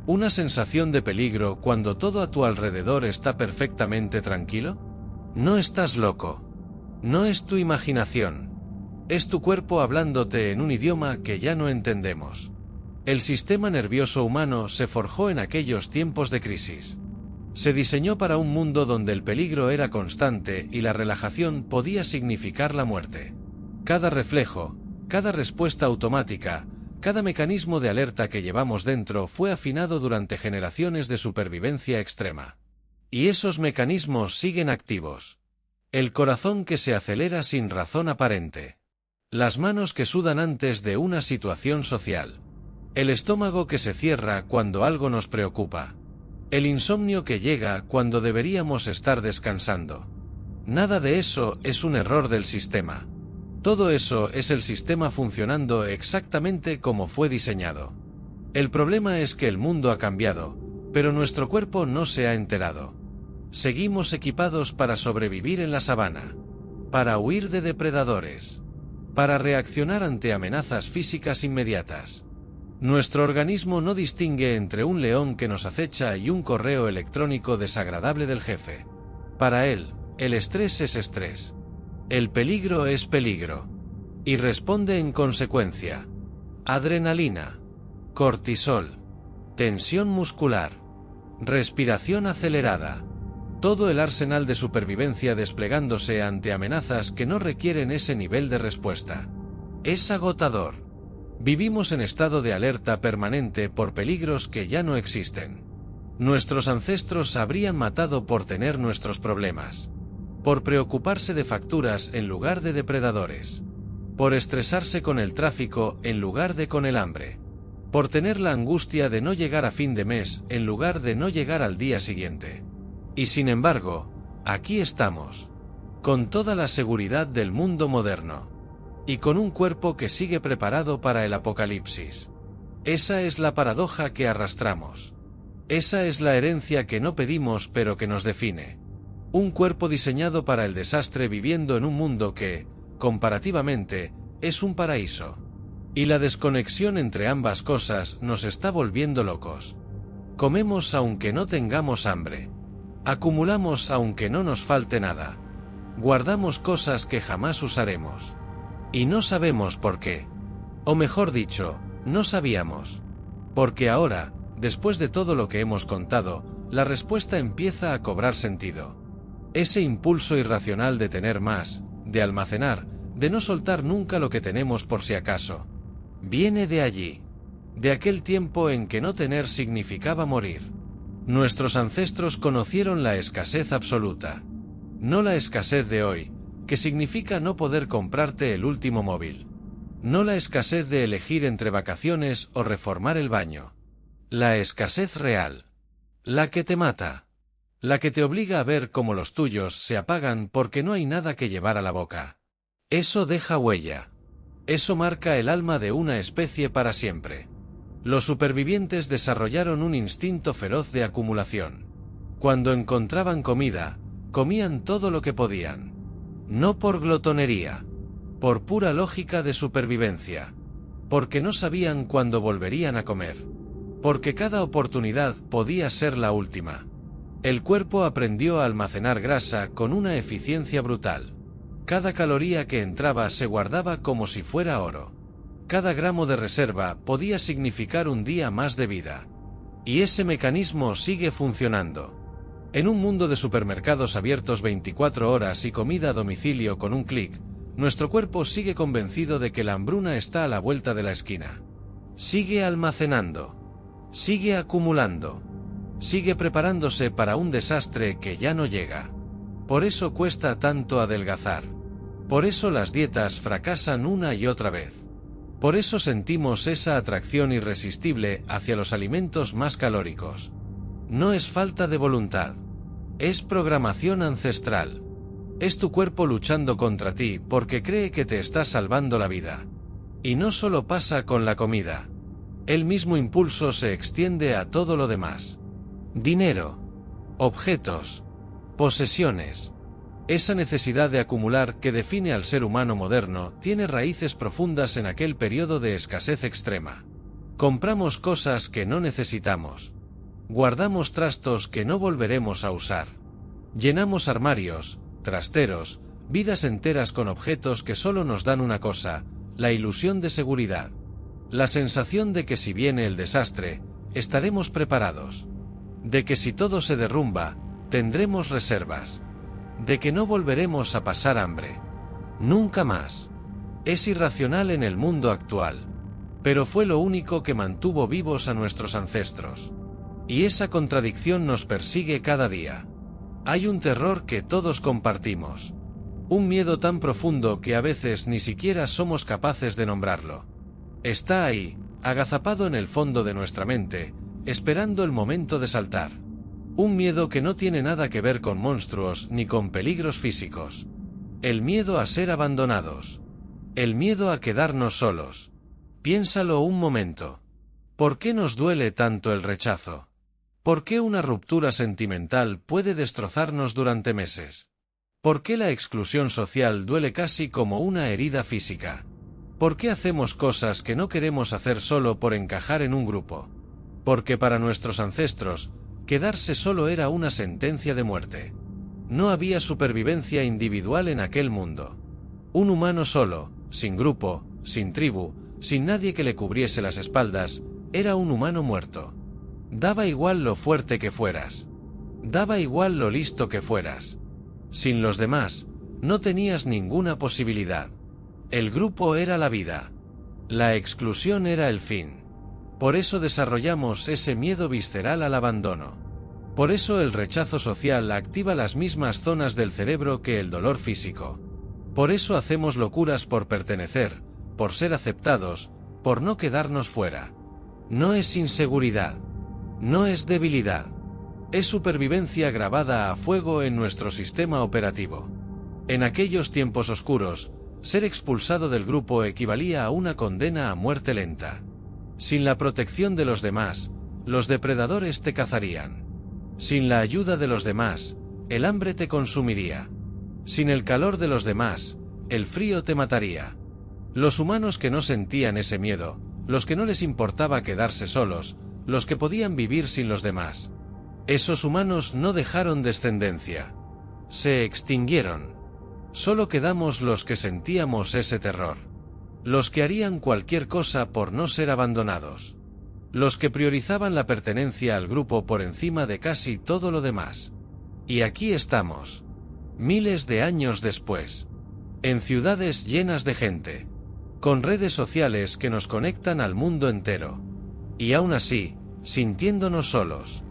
¿Una sensación de peligro cuando todo a tu alrededor está perfectamente tranquilo? No estás loco. No es tu imaginación. Es tu cuerpo hablándote en un idioma que ya no entendemos. El sistema nervioso humano se forjó en aquellos tiempos de crisis. Se diseñó para un mundo donde el peligro era constante y la relajación podía significar la muerte. Cada reflejo, cada respuesta automática, cada mecanismo de alerta que llevamos dentro fue afinado durante generaciones de supervivencia extrema. Y esos mecanismos siguen activos. El corazón que se acelera sin razón aparente. Las manos que sudan antes de una situación social. El estómago que se cierra cuando algo nos preocupa. El insomnio que llega cuando deberíamos estar descansando. Nada de eso es un error del sistema. Todo eso es el sistema funcionando exactamente como fue diseñado. El problema es que el mundo ha cambiado, pero nuestro cuerpo no se ha enterado. Seguimos equipados para sobrevivir en la sabana, para huir de depredadores, para reaccionar ante amenazas físicas inmediatas. Nuestro organismo no distingue entre un león que nos acecha y un correo electrónico desagradable del jefe. Para él, el estrés es estrés. El peligro es peligro. Y responde en consecuencia. Adrenalina, cortisol, tensión muscular, respiración acelerada. Todo el arsenal de supervivencia desplegándose ante amenazas que no requieren ese nivel de respuesta. Es agotador. Vivimos en estado de alerta permanente por peligros que ya no existen. Nuestros ancestros habrían matado por tener nuestros problemas. Por preocuparse de facturas en lugar de depredadores. Por estresarse con el tráfico en lugar de con el hambre. Por tener la angustia de no llegar a fin de mes en lugar de no llegar al día siguiente. Y sin embargo, aquí estamos. Con toda la seguridad del mundo moderno. Y con un cuerpo que sigue preparado para el apocalipsis. Esa es la paradoja que arrastramos. Esa es la herencia que no pedimos pero que nos define. Un cuerpo diseñado para el desastre viviendo en un mundo que, comparativamente, es un paraíso. Y la desconexión entre ambas cosas nos está volviendo locos. Comemos aunque no tengamos hambre. Acumulamos aunque no nos falte nada. Guardamos cosas que jamás usaremos. Y no sabemos por qué. O mejor dicho, no sabíamos. Porque ahora, después de todo lo que hemos contado, la respuesta empieza a cobrar sentido. Ese impulso irracional de tener más, de almacenar, de no soltar nunca lo que tenemos por si acaso. Viene de allí. De aquel tiempo en que no tener significaba morir. Nuestros ancestros conocieron la escasez absoluta. No la escasez de hoy, que significa no poder comprarte el último móvil. No la escasez de elegir entre vacaciones o reformar el baño. La escasez real. La que te mata. La que te obliga a ver cómo los tuyos se apagan porque no hay nada que llevar a la boca. Eso deja huella. Eso marca el alma de una especie para siempre. Los supervivientes desarrollaron un instinto feroz de acumulación. Cuando encontraban comida, comían todo lo que podían. No por glotonería, por pura lógica de supervivencia, porque no sabían cuándo volverían a comer, porque cada oportunidad podía ser la última. El cuerpo aprendió a almacenar grasa con una eficiencia brutal. Cada caloría que entraba se guardaba como si fuera oro. Cada gramo de reserva podía significar un día más de vida. Y ese mecanismo sigue funcionando. En un mundo de supermercados abiertos 24 horas y comida a domicilio con un clic, nuestro cuerpo sigue convencido de que la hambruna está a la vuelta de la esquina. Sigue almacenando. Sigue acumulando. Sigue preparándose para un desastre que ya no llega. Por eso cuesta tanto adelgazar. Por eso las dietas fracasan una y otra vez. Por eso sentimos esa atracción irresistible hacia los alimentos más calóricos. No es falta de voluntad. Es programación ancestral. Es tu cuerpo luchando contra ti porque cree que te está salvando la vida. Y no solo pasa con la comida. El mismo impulso se extiende a todo lo demás. Dinero. Objetos. Posesiones. Esa necesidad de acumular que define al ser humano moderno tiene raíces profundas en aquel periodo de escasez extrema. Compramos cosas que no necesitamos. Guardamos trastos que no volveremos a usar. Llenamos armarios, trasteros, vidas enteras con objetos que solo nos dan una cosa: la ilusión de seguridad. La sensación de que si viene el desastre, estaremos preparados. De que si todo se derrumba, tendremos reservas. De que no volveremos a pasar hambre. Nunca más. Es irracional en el mundo actual. Pero fue lo único que mantuvo vivos a nuestros ancestros. Y esa contradicción nos persigue cada día. Hay un terror que todos compartimos. Un miedo tan profundo que a veces ni siquiera somos capaces de nombrarlo. Está ahí, agazapado en el fondo de nuestra mente, esperando el momento de saltar. Un miedo que no tiene nada que ver con monstruos ni con peligros físicos. El miedo a ser abandonados. El miedo a quedarnos solos. Piénsalo un momento. ¿Por qué nos duele tanto el rechazo? ¿Por qué una ruptura sentimental puede destrozarnos durante meses? ¿Por qué la exclusión social duele casi como una herida física? ¿Por qué hacemos cosas que no queremos hacer solo por encajar en un grupo? Porque para nuestros ancestros, quedarse solo era una sentencia de muerte. No había supervivencia individual en aquel mundo. Un humano solo, sin grupo, sin tribu, sin nadie que le cubriese las espaldas, era un humano muerto. Daba igual lo fuerte que fueras. Daba igual lo listo que fueras. Sin los demás, no tenías ninguna posibilidad. El grupo era la vida. La exclusión era el fin. Por eso desarrollamos ese miedo visceral al abandono. Por eso el rechazo social activa las mismas zonas del cerebro que el dolor físico. Por eso hacemos locuras por pertenecer, por ser aceptados, por no quedarnos fuera. No es inseguridad. No es debilidad. Es supervivencia grabada a fuego en nuestro sistema operativo. En aquellos tiempos oscuros, ser expulsado del grupo equivalía a una condena a muerte lenta. Sin la protección de los demás, los depredadores te cazarían. Sin la ayuda de los demás, el hambre te consumiría. Sin el calor de los demás, el frío te mataría. Los humanos que no sentían ese miedo, los que no les importaba quedarse solos, los que podían vivir sin los demás. Esos humanos no dejaron descendencia. Se extinguieron. Solo quedamos los que sentíamos ese terror. Los que harían cualquier cosa por no ser abandonados. Los que priorizaban la pertenencia al grupo por encima de casi todo lo demás. Y aquí estamos. Miles de años después. En ciudades llenas de gente. Con redes sociales que nos conectan al mundo entero. Y aún así, sintiéndonos solos.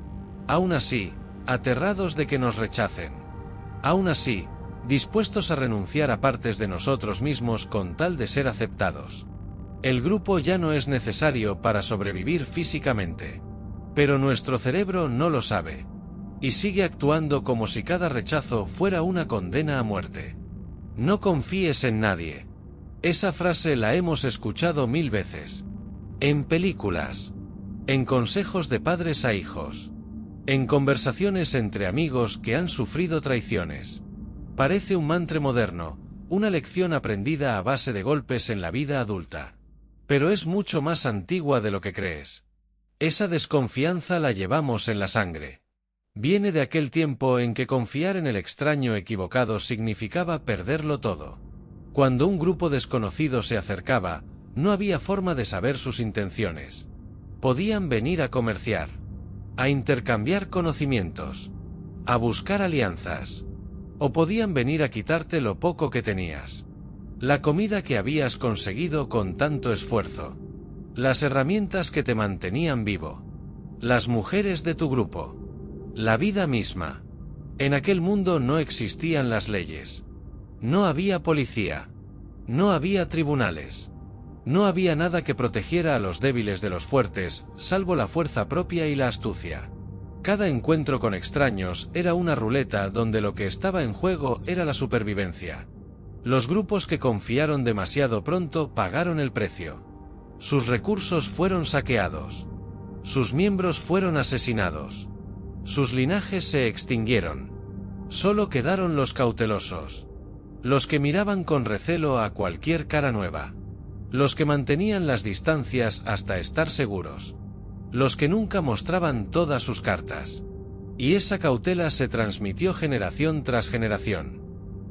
Aún así, aterrados de que nos rechacen. Aún así, dispuestos a renunciar a partes de nosotros mismos con tal de ser aceptados. El grupo ya no es necesario para sobrevivir físicamente. Pero nuestro cerebro no lo sabe. Y sigue actuando como si cada rechazo fuera una condena a muerte. No confíes en nadie. Esa frase la hemos escuchado 1000 veces. En películas. En consejos de padres a hijos. En conversaciones entre amigos que han sufrido traiciones. Parece un mantra moderno, una lección aprendida a base de golpes en la vida adulta. Pero es mucho más antigua de lo que crees. Esa desconfianza la llevamos en la sangre. Viene de aquel tiempo en que confiar en el extraño equivocado significaba perderlo todo. Cuando un grupo desconocido se acercaba, no había forma de saber sus intenciones. Podían venir a comerciar, a intercambiar conocimientos, a buscar alianzas. O podían venir a quitarte lo poco que tenías. La comida que habías conseguido con tanto esfuerzo. Las herramientas que te mantenían vivo. Las mujeres de tu grupo. La vida misma. En aquel mundo no existían las leyes. No había policía. No había tribunales. No había nada que protegiera a los débiles de los fuertes, salvo la fuerza propia y la astucia. Cada encuentro con extraños era una ruleta donde lo que estaba en juego era la supervivencia. Los grupos que confiaron demasiado pronto pagaron el precio. Sus recursos fueron saqueados. Sus miembros fueron asesinados. Sus linajes se extinguieron. Solo quedaron los cautelosos. Los que miraban con recelo a cualquier cara nueva. Los que mantenían las distancias hasta estar seguros. los que nunca mostraban todas sus cartas. Y esa cautela se transmitió generación tras generación.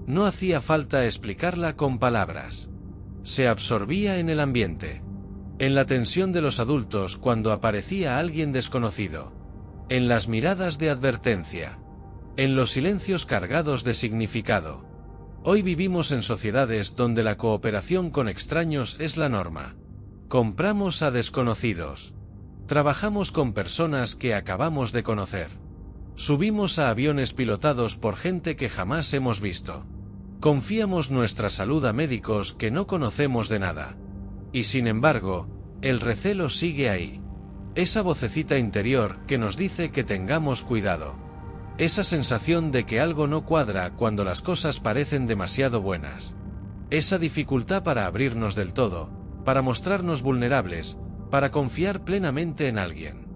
No hacía falta explicarla con palabras. Se absorbía en el ambiente. En la tensión de los adultos cuando aparecía alguien desconocido. En las miradas de advertencia. En los silencios cargados de significado. Hoy vivimos en sociedades donde la cooperación con extraños es la norma. Compramos a desconocidos. Trabajamos con personas que acabamos de conocer. Subimos a aviones pilotados por gente que jamás hemos visto. Confiamos nuestra salud a médicos que no conocemos de nada. Y sin embargo, el recelo sigue ahí. Esa vocecita interior que nos dice que tengamos cuidado. Esa sensación de que algo no cuadra cuando las cosas parecen demasiado buenas. Esa dificultad para abrirnos del todo, para mostrarnos vulnerables, para confiar plenamente en alguien.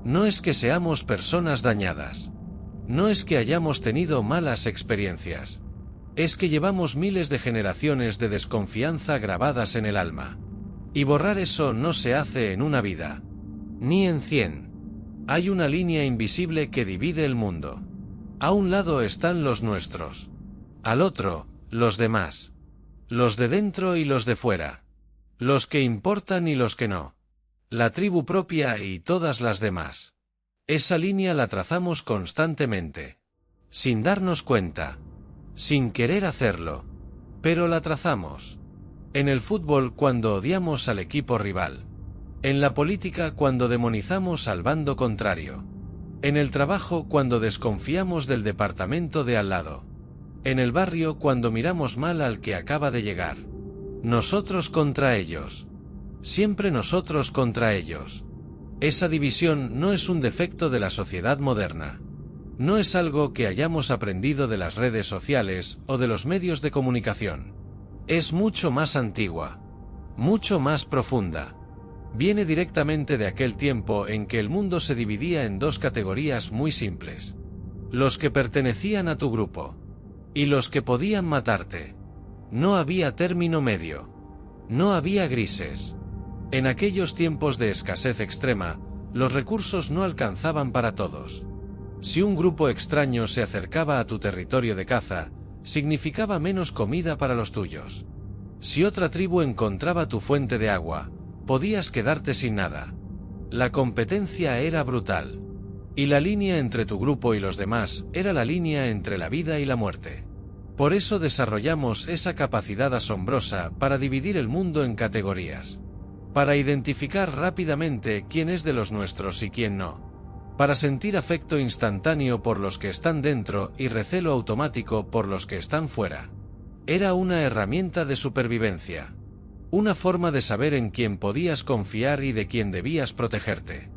No es que seamos personas dañadas. No es que hayamos tenido malas experiencias. Es que llevamos miles de generaciones de desconfianza grabadas en el alma. Y borrar eso no se hace en una vida. Ni en 100. Hay una línea invisible que divide el mundo. A un lado están los nuestros. Al otro, los demás. Los de dentro y los de fuera. Los que importan y los que no. La tribu propia y todas las demás. Esa línea la trazamos constantemente. Sin darnos cuenta. Sin querer hacerlo. Pero la trazamos. En el fútbol cuando odiamos al equipo rival. En la política cuando demonizamos al bando contrario. En el trabajo cuando desconfiamos del departamento de al lado. En el barrio cuando miramos mal al que acaba de llegar. Nosotros contra ellos. Siempre nosotros contra ellos. Esa división no es un defecto de la sociedad moderna. No es algo que hayamos aprendido de las redes sociales o de los medios de comunicación. Es mucho más antigua. Mucho más profunda. Viene directamente de aquel tiempo en que el mundo se dividía en dos categorías muy simples. Los que pertenecían a tu grupo. Y los que podían matarte. No había término medio. No había grises. En aquellos tiempos de escasez extrema, los recursos no alcanzaban para todos. Si un grupo extraño se acercaba a tu territorio de caza, significaba menos comida para los tuyos. Si otra tribu encontraba tu fuente de agua, podías quedarte sin nada. La competencia era brutal. Y la línea entre tu grupo y los demás era la línea entre la vida y la muerte. Por eso desarrollamos esa capacidad asombrosa para dividir el mundo en categorías. Para identificar rápidamente quién es de los nuestros y quién no. Para sentir afecto instantáneo por los que están dentro y recelo automático por los que están fuera. Era una herramienta de supervivencia. Una forma de saber en quién podías confiar y de quién debías protegerte.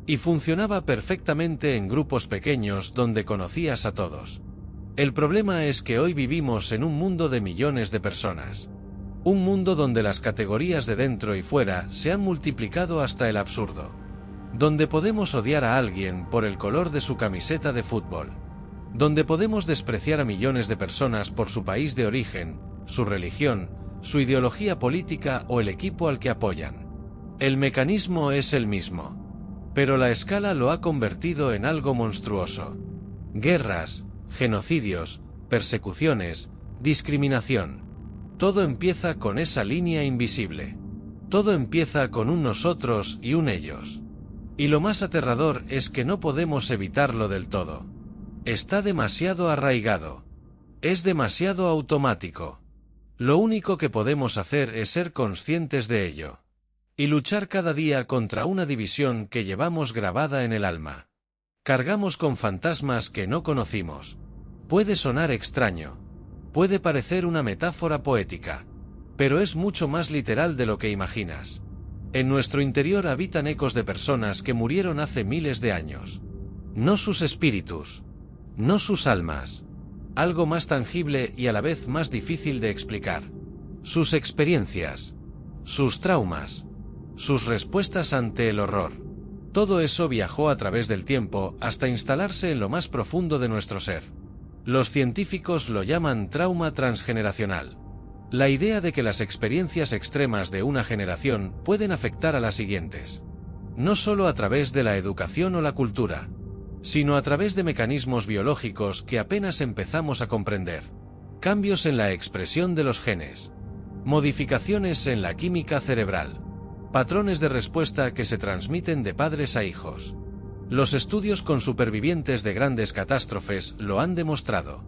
Y funcionaba perfectamente en grupos pequeños donde conocías a todos. El problema es que hoy vivimos en un mundo de millones de personas. Un mundo donde las categorías de dentro y fuera se han multiplicado hasta el absurdo. Donde podemos odiar a alguien por el color de su camiseta de fútbol. Donde podemos despreciar a millones de personas por su país de origen, su religión, su ideología política o el equipo al que apoyan. El mecanismo es el mismo. Pero la escala lo ha convertido en algo monstruoso. Guerras, genocidios, persecuciones, discriminación. Todo empieza con esa línea invisible. Todo empieza con un nosotros y un ellos. Y lo más aterrador es que no podemos evitarlo del todo. Está demasiado arraigado. Es demasiado automático. Lo único que podemos hacer es ser conscientes de ello. Y luchar cada día contra una división que llevamos grabada en el alma. Cargamos con fantasmas que no conocimos. Puede sonar extraño. Puede parecer una metáfora poética. Pero es mucho más literal de lo que imaginas. En nuestro interior habitan ecos de personas que murieron hace miles de años. No sus espíritus. No sus almas. Algo más tangible y a la vez más difícil de explicar. Sus experiencias. Sus traumas. Sus respuestas ante el horror. Todo eso viajó a través del tiempo hasta instalarse en lo más profundo de nuestro ser. Los científicos lo llaman trauma transgeneracional. La idea de que las experiencias extremas de una generación pueden afectar a las siguientes. No solo a través de la educación o la cultura, sino a través de mecanismos biológicos que apenas empezamos a comprender. Cambios en la expresión de los genes. Modificaciones en la química cerebral. Patrones de respuesta que se transmiten de padres a hijos. Los estudios con supervivientes de grandes catástrofes lo han demostrado.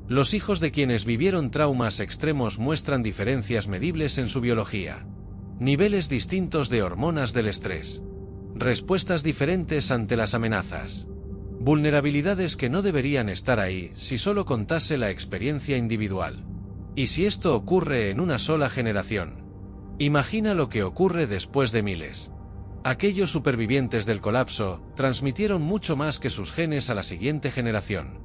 Los hijos de quienes vivieron traumas extremos muestran diferencias medibles en su biología. Niveles distintos de hormonas del estrés. Respuestas diferentes ante las amenazas. Vulnerabilidades que no deberían estar ahí si solo contase la experiencia individual. Y si esto ocurre en una sola generación, imagina lo que ocurre después de miles. Aquellos supervivientes del colapso transmitieron mucho más que sus genes a la siguiente generación.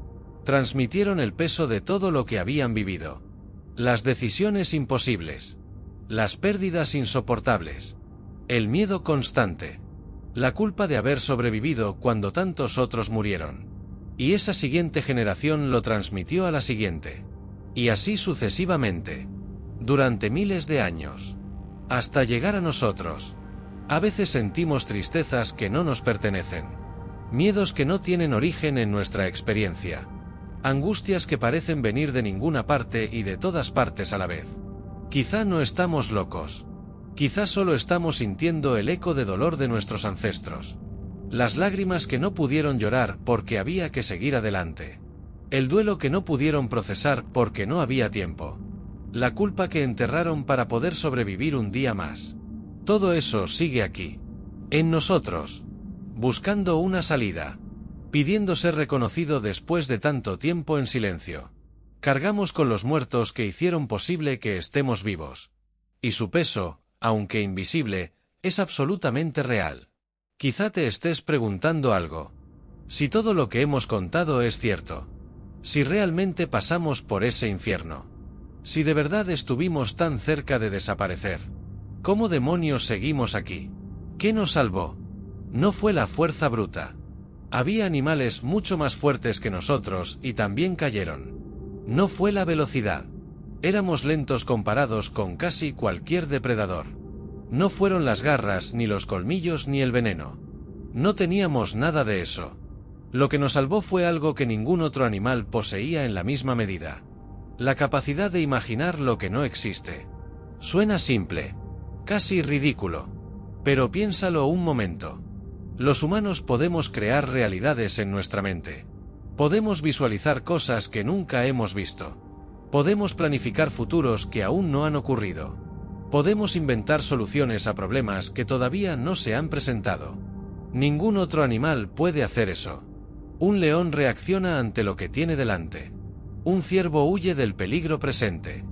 Transmitieron el peso de todo lo que habían vivido. Las decisiones imposibles. Las pérdidas insoportables. El miedo constante. La culpa de haber sobrevivido cuando tantos otros murieron. Y esa siguiente generación lo transmitió a la siguiente. Y así sucesivamente. Durante miles de años. Hasta llegar a nosotros. A veces sentimos tristezas que no nos pertenecen. Miedos que no tienen origen en nuestra experiencia. Angustias que parecen venir de ninguna parte y de todas partes a la vez. Quizá no estamos locos. Quizá solo estamos sintiendo el eco de dolor de nuestros ancestros. Las lágrimas que no pudieron llorar porque había que seguir adelante. El duelo que no pudieron procesar porque no había tiempo. La culpa que enterraron para poder sobrevivir un día más. Todo eso sigue aquí. En nosotros. Buscando una salida. Pidiendo ser reconocido después de tanto tiempo en silencio. Cargamos con los muertos que hicieron posible que estemos vivos. Y su peso, aunque invisible, es absolutamente real. Quizá te estés preguntando algo. Si todo lo que hemos contado es cierto. Si realmente pasamos por ese infierno. Si de verdad estuvimos tan cerca de desaparecer. ¿Cómo demonios seguimos aquí? ¿Qué nos salvó? No fue la fuerza bruta. Había animales mucho más fuertes que nosotros y también cayeron. No fue la velocidad. Éramos lentos comparados con casi cualquier depredador. No fueron las garras, ni los colmillos, ni el veneno. No teníamos nada de eso. Lo que nos salvó fue algo que ningún otro animal poseía en la misma medida. La capacidad de imaginar lo que no existe. Suena simple. Casi ridículo. Pero piénsalo un momento. Los humanos podemos crear realidades en nuestra mente. Podemos visualizar cosas que nunca hemos visto. Podemos planificar futuros que aún no han ocurrido. Podemos inventar soluciones a problemas que todavía no se han presentado. Ningún otro animal puede hacer eso. Un león reacciona ante lo que tiene delante. Un ciervo huye del peligro presente.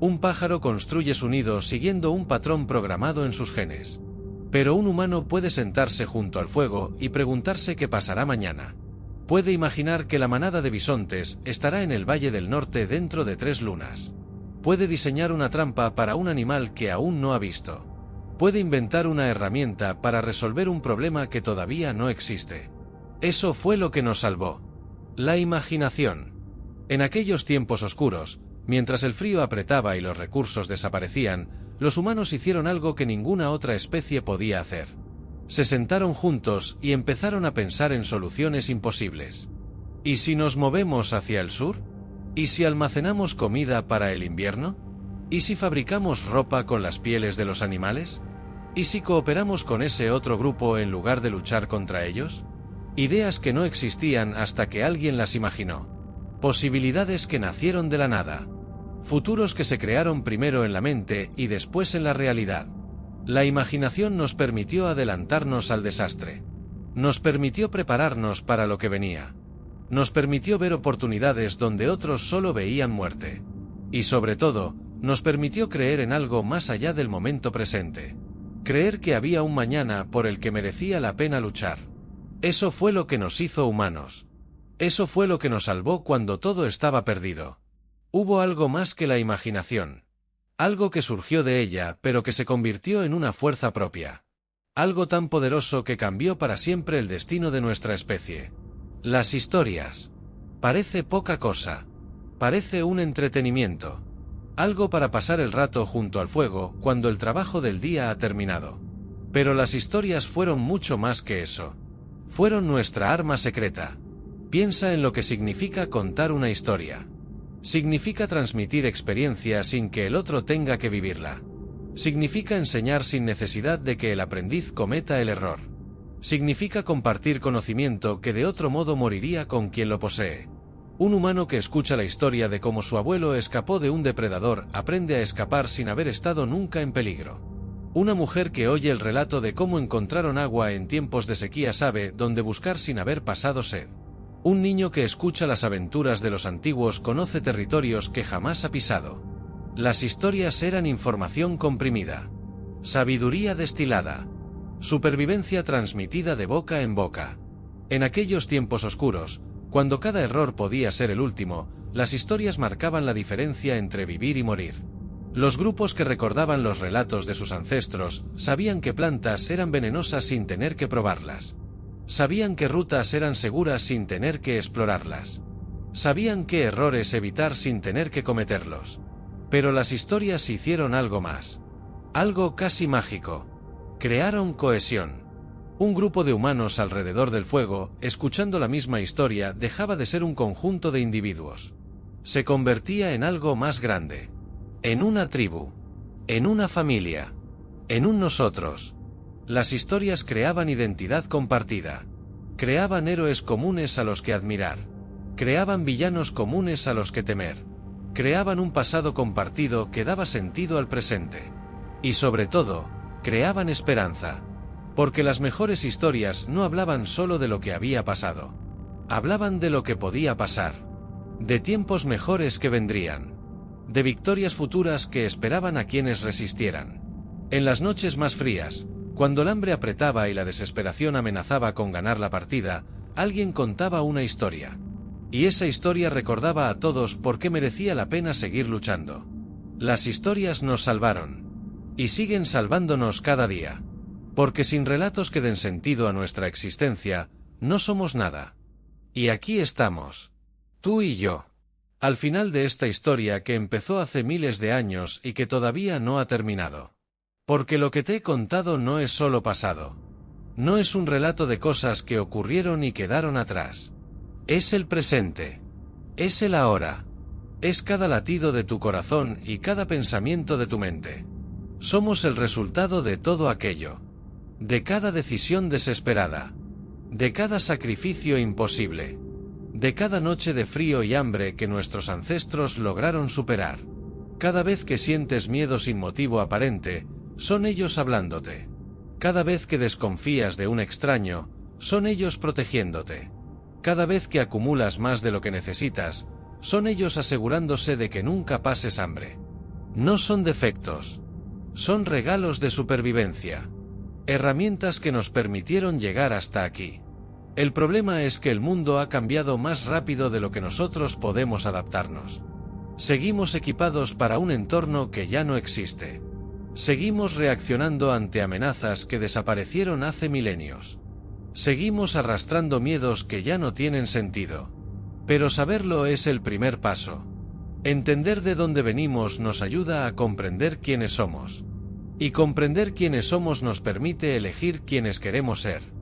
Un pájaro construye su nido siguiendo un patrón programado en sus genes. Pero un humano puede sentarse junto al fuego y preguntarse qué pasará mañana. Puede imaginar que la manada de bisontes estará en el Valle del Norte dentro de 3 lunas. Puede diseñar una trampa para un animal que aún no ha visto. Puede inventar una herramienta para resolver un problema que todavía no existe. Eso fue lo que nos salvó. La imaginación. En aquellos tiempos oscuros, mientras el frío apretaba y los recursos desaparecían, los humanos hicieron algo que ninguna otra especie podía hacer. Se sentaron juntos y empezaron a pensar en soluciones imposibles. ¿Y si nos movemos hacia el sur? ¿Y si almacenamos comida para el invierno? ¿Y si fabricamos ropa con las pieles de los animales? ¿Y si cooperamos con ese otro grupo en lugar de luchar contra ellos? Ideas que no existían hasta que alguien las imaginó. Posibilidades que nacieron de la nada. Futuros que se crearon primero en la mente y después en la realidad. La imaginación nos permitió adelantarnos al desastre. Nos permitió prepararnos para lo que venía. Nos permitió ver oportunidades donde otros solo veían muerte. Y sobre todo, nos permitió creer en algo más allá del momento presente. Creer que había un mañana por el que merecía la pena luchar. Eso fue lo que nos hizo humanos. Eso fue lo que nos salvó cuando todo estaba perdido. Hubo algo más que la imaginación. Algo que surgió de ella, pero que se convirtió en una fuerza propia. Algo tan poderoso que cambió para siempre el destino de nuestra especie. Las historias. Parece poca cosa. Parece un entretenimiento. Algo para pasar el rato junto al fuego cuando el trabajo del día ha terminado. Pero las historias fueron mucho más que eso. Fueron nuestra arma secreta. Piensa en lo que significa contar una historia. Significa transmitir experiencia sin que el otro tenga que vivirla. Significa enseñar sin necesidad de que el aprendiz cometa el error. Significa compartir conocimiento que de otro modo moriría con quien lo posee. Un humano que escucha la historia de cómo su abuelo escapó de un depredador aprende a escapar sin haber estado nunca en peligro. Una mujer que oye el relato de cómo encontraron agua en tiempos de sequía sabe dónde buscar sin haber pasado sed. Un niño que escucha las aventuras de los antiguos conoce territorios que jamás ha pisado. Las historias eran información comprimida, sabiduría destilada, supervivencia transmitida de boca en boca. En aquellos tiempos oscuros, cuando cada error podía ser el último, las historias marcaban la diferencia entre vivir y morir. Los grupos que recordaban los relatos de sus ancestros sabían que plantas eran venenosas sin tener que probarlas. Sabían que rutas eran seguras sin tener que explorarlas. Sabían qué errores evitar sin tener que cometerlos. Pero las historias hicieron algo más. Algo casi mágico. Crearon cohesión. Un grupo de humanos alrededor del fuego, escuchando la misma historia, dejaba de ser un conjunto de individuos. Se convertía en algo más grande. En una tribu. En una familia. En un nosotros. Las historias creaban identidad compartida. Creaban héroes comunes a los que admirar. Creaban villanos comunes a los que temer. Creaban un pasado compartido que daba sentido al presente. Y sobre todo, creaban esperanza. Porque las mejores historias no hablaban solo de lo que había pasado. Hablaban de lo que podía pasar. De tiempos mejores que vendrían. De victorias futuras que esperaban a quienes resistieran. En las noches más frías, cuando el hambre apretaba y la desesperación amenazaba con ganar la partida, alguien contaba una historia. Y esa historia recordaba a todos por qué merecía la pena seguir luchando. Las historias nos salvaron. Y siguen salvándonos cada día. Porque sin relatos que den sentido a nuestra existencia, no somos nada. Y aquí estamos. Tú y yo. Al final de esta historia que empezó hace miles de años y que todavía no ha terminado. Porque lo que te he contado no es solo pasado. No es un relato de cosas que ocurrieron y quedaron atrás. Es el presente. Es el ahora. Es cada latido de tu corazón y cada pensamiento de tu mente. Somos el resultado de todo aquello. De cada decisión desesperada. De cada sacrificio imposible. De cada noche de frío y hambre que nuestros ancestros lograron superar. Cada vez que sientes miedo sin motivo aparente, son ellos hablándote. Cada vez que desconfías de un extraño, son ellos protegiéndote. Cada vez que acumulas más de lo que necesitas, son ellos asegurándose de que nunca pases hambre. No son defectos. Son regalos de supervivencia. Herramientas que nos permitieron llegar hasta aquí. El problema es que el mundo ha cambiado más rápido de lo que nosotros podemos adaptarnos. Seguimos equipados para un entorno que ya no existe. Seguimos reaccionando ante amenazas que desaparecieron hace milenios. Seguimos arrastrando miedos que ya no tienen sentido. Pero saberlo es el primer paso. Entender de dónde venimos nos ayuda a comprender quiénes somos. Y comprender quiénes somos nos permite elegir quiénes queremos ser.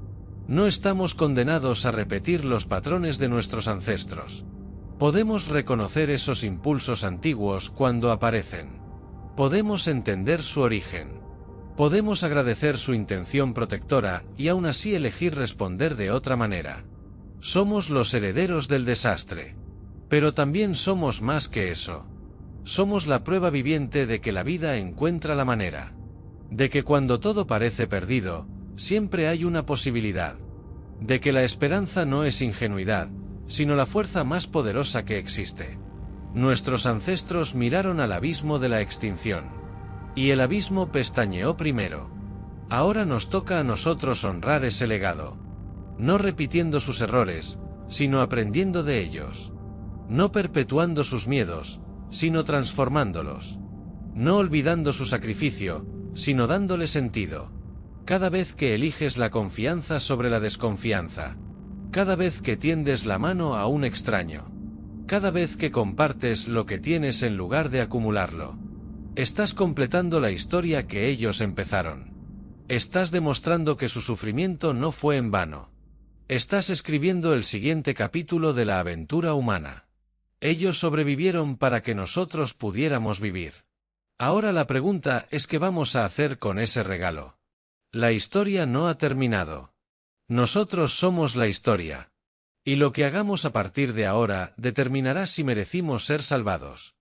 No estamos condenados a repetir los patrones de nuestros ancestros. Podemos reconocer esos impulsos antiguos cuando aparecen. Podemos entender su origen. Podemos agradecer su intención protectora y aún así elegir responder de otra manera. Somos los herederos del desastre. Pero también somos más que eso. Somos la prueba viviente de que la vida encuentra la manera. De que cuando todo parece perdido, siempre hay una posibilidad. De que la esperanza no es ingenuidad, sino la fuerza más poderosa que existe. Nuestros ancestros miraron al abismo de la extinción. Y el abismo pestañeó primero. Ahora nos toca a nosotros honrar ese legado. No repitiendo sus errores, sino aprendiendo de ellos. No perpetuando sus miedos, sino transformándolos. No olvidando su sacrificio, sino dándole sentido. Cada vez que eliges la confianza sobre la desconfianza. Cada vez que tiendes la mano a un extraño. Cada vez que compartes lo que tienes en lugar de acumularlo. Estás completando la historia que ellos empezaron. Estás demostrando que su sufrimiento no fue en vano. Estás escribiendo el siguiente capítulo de la aventura humana. Ellos sobrevivieron para que nosotros pudiéramos vivir. Ahora la pregunta es ¿qué vamos a hacer con ese regalo? La historia no ha terminado. Nosotros somos la historia. Y lo que hagamos a partir de ahora determinará si merecimos ser salvados.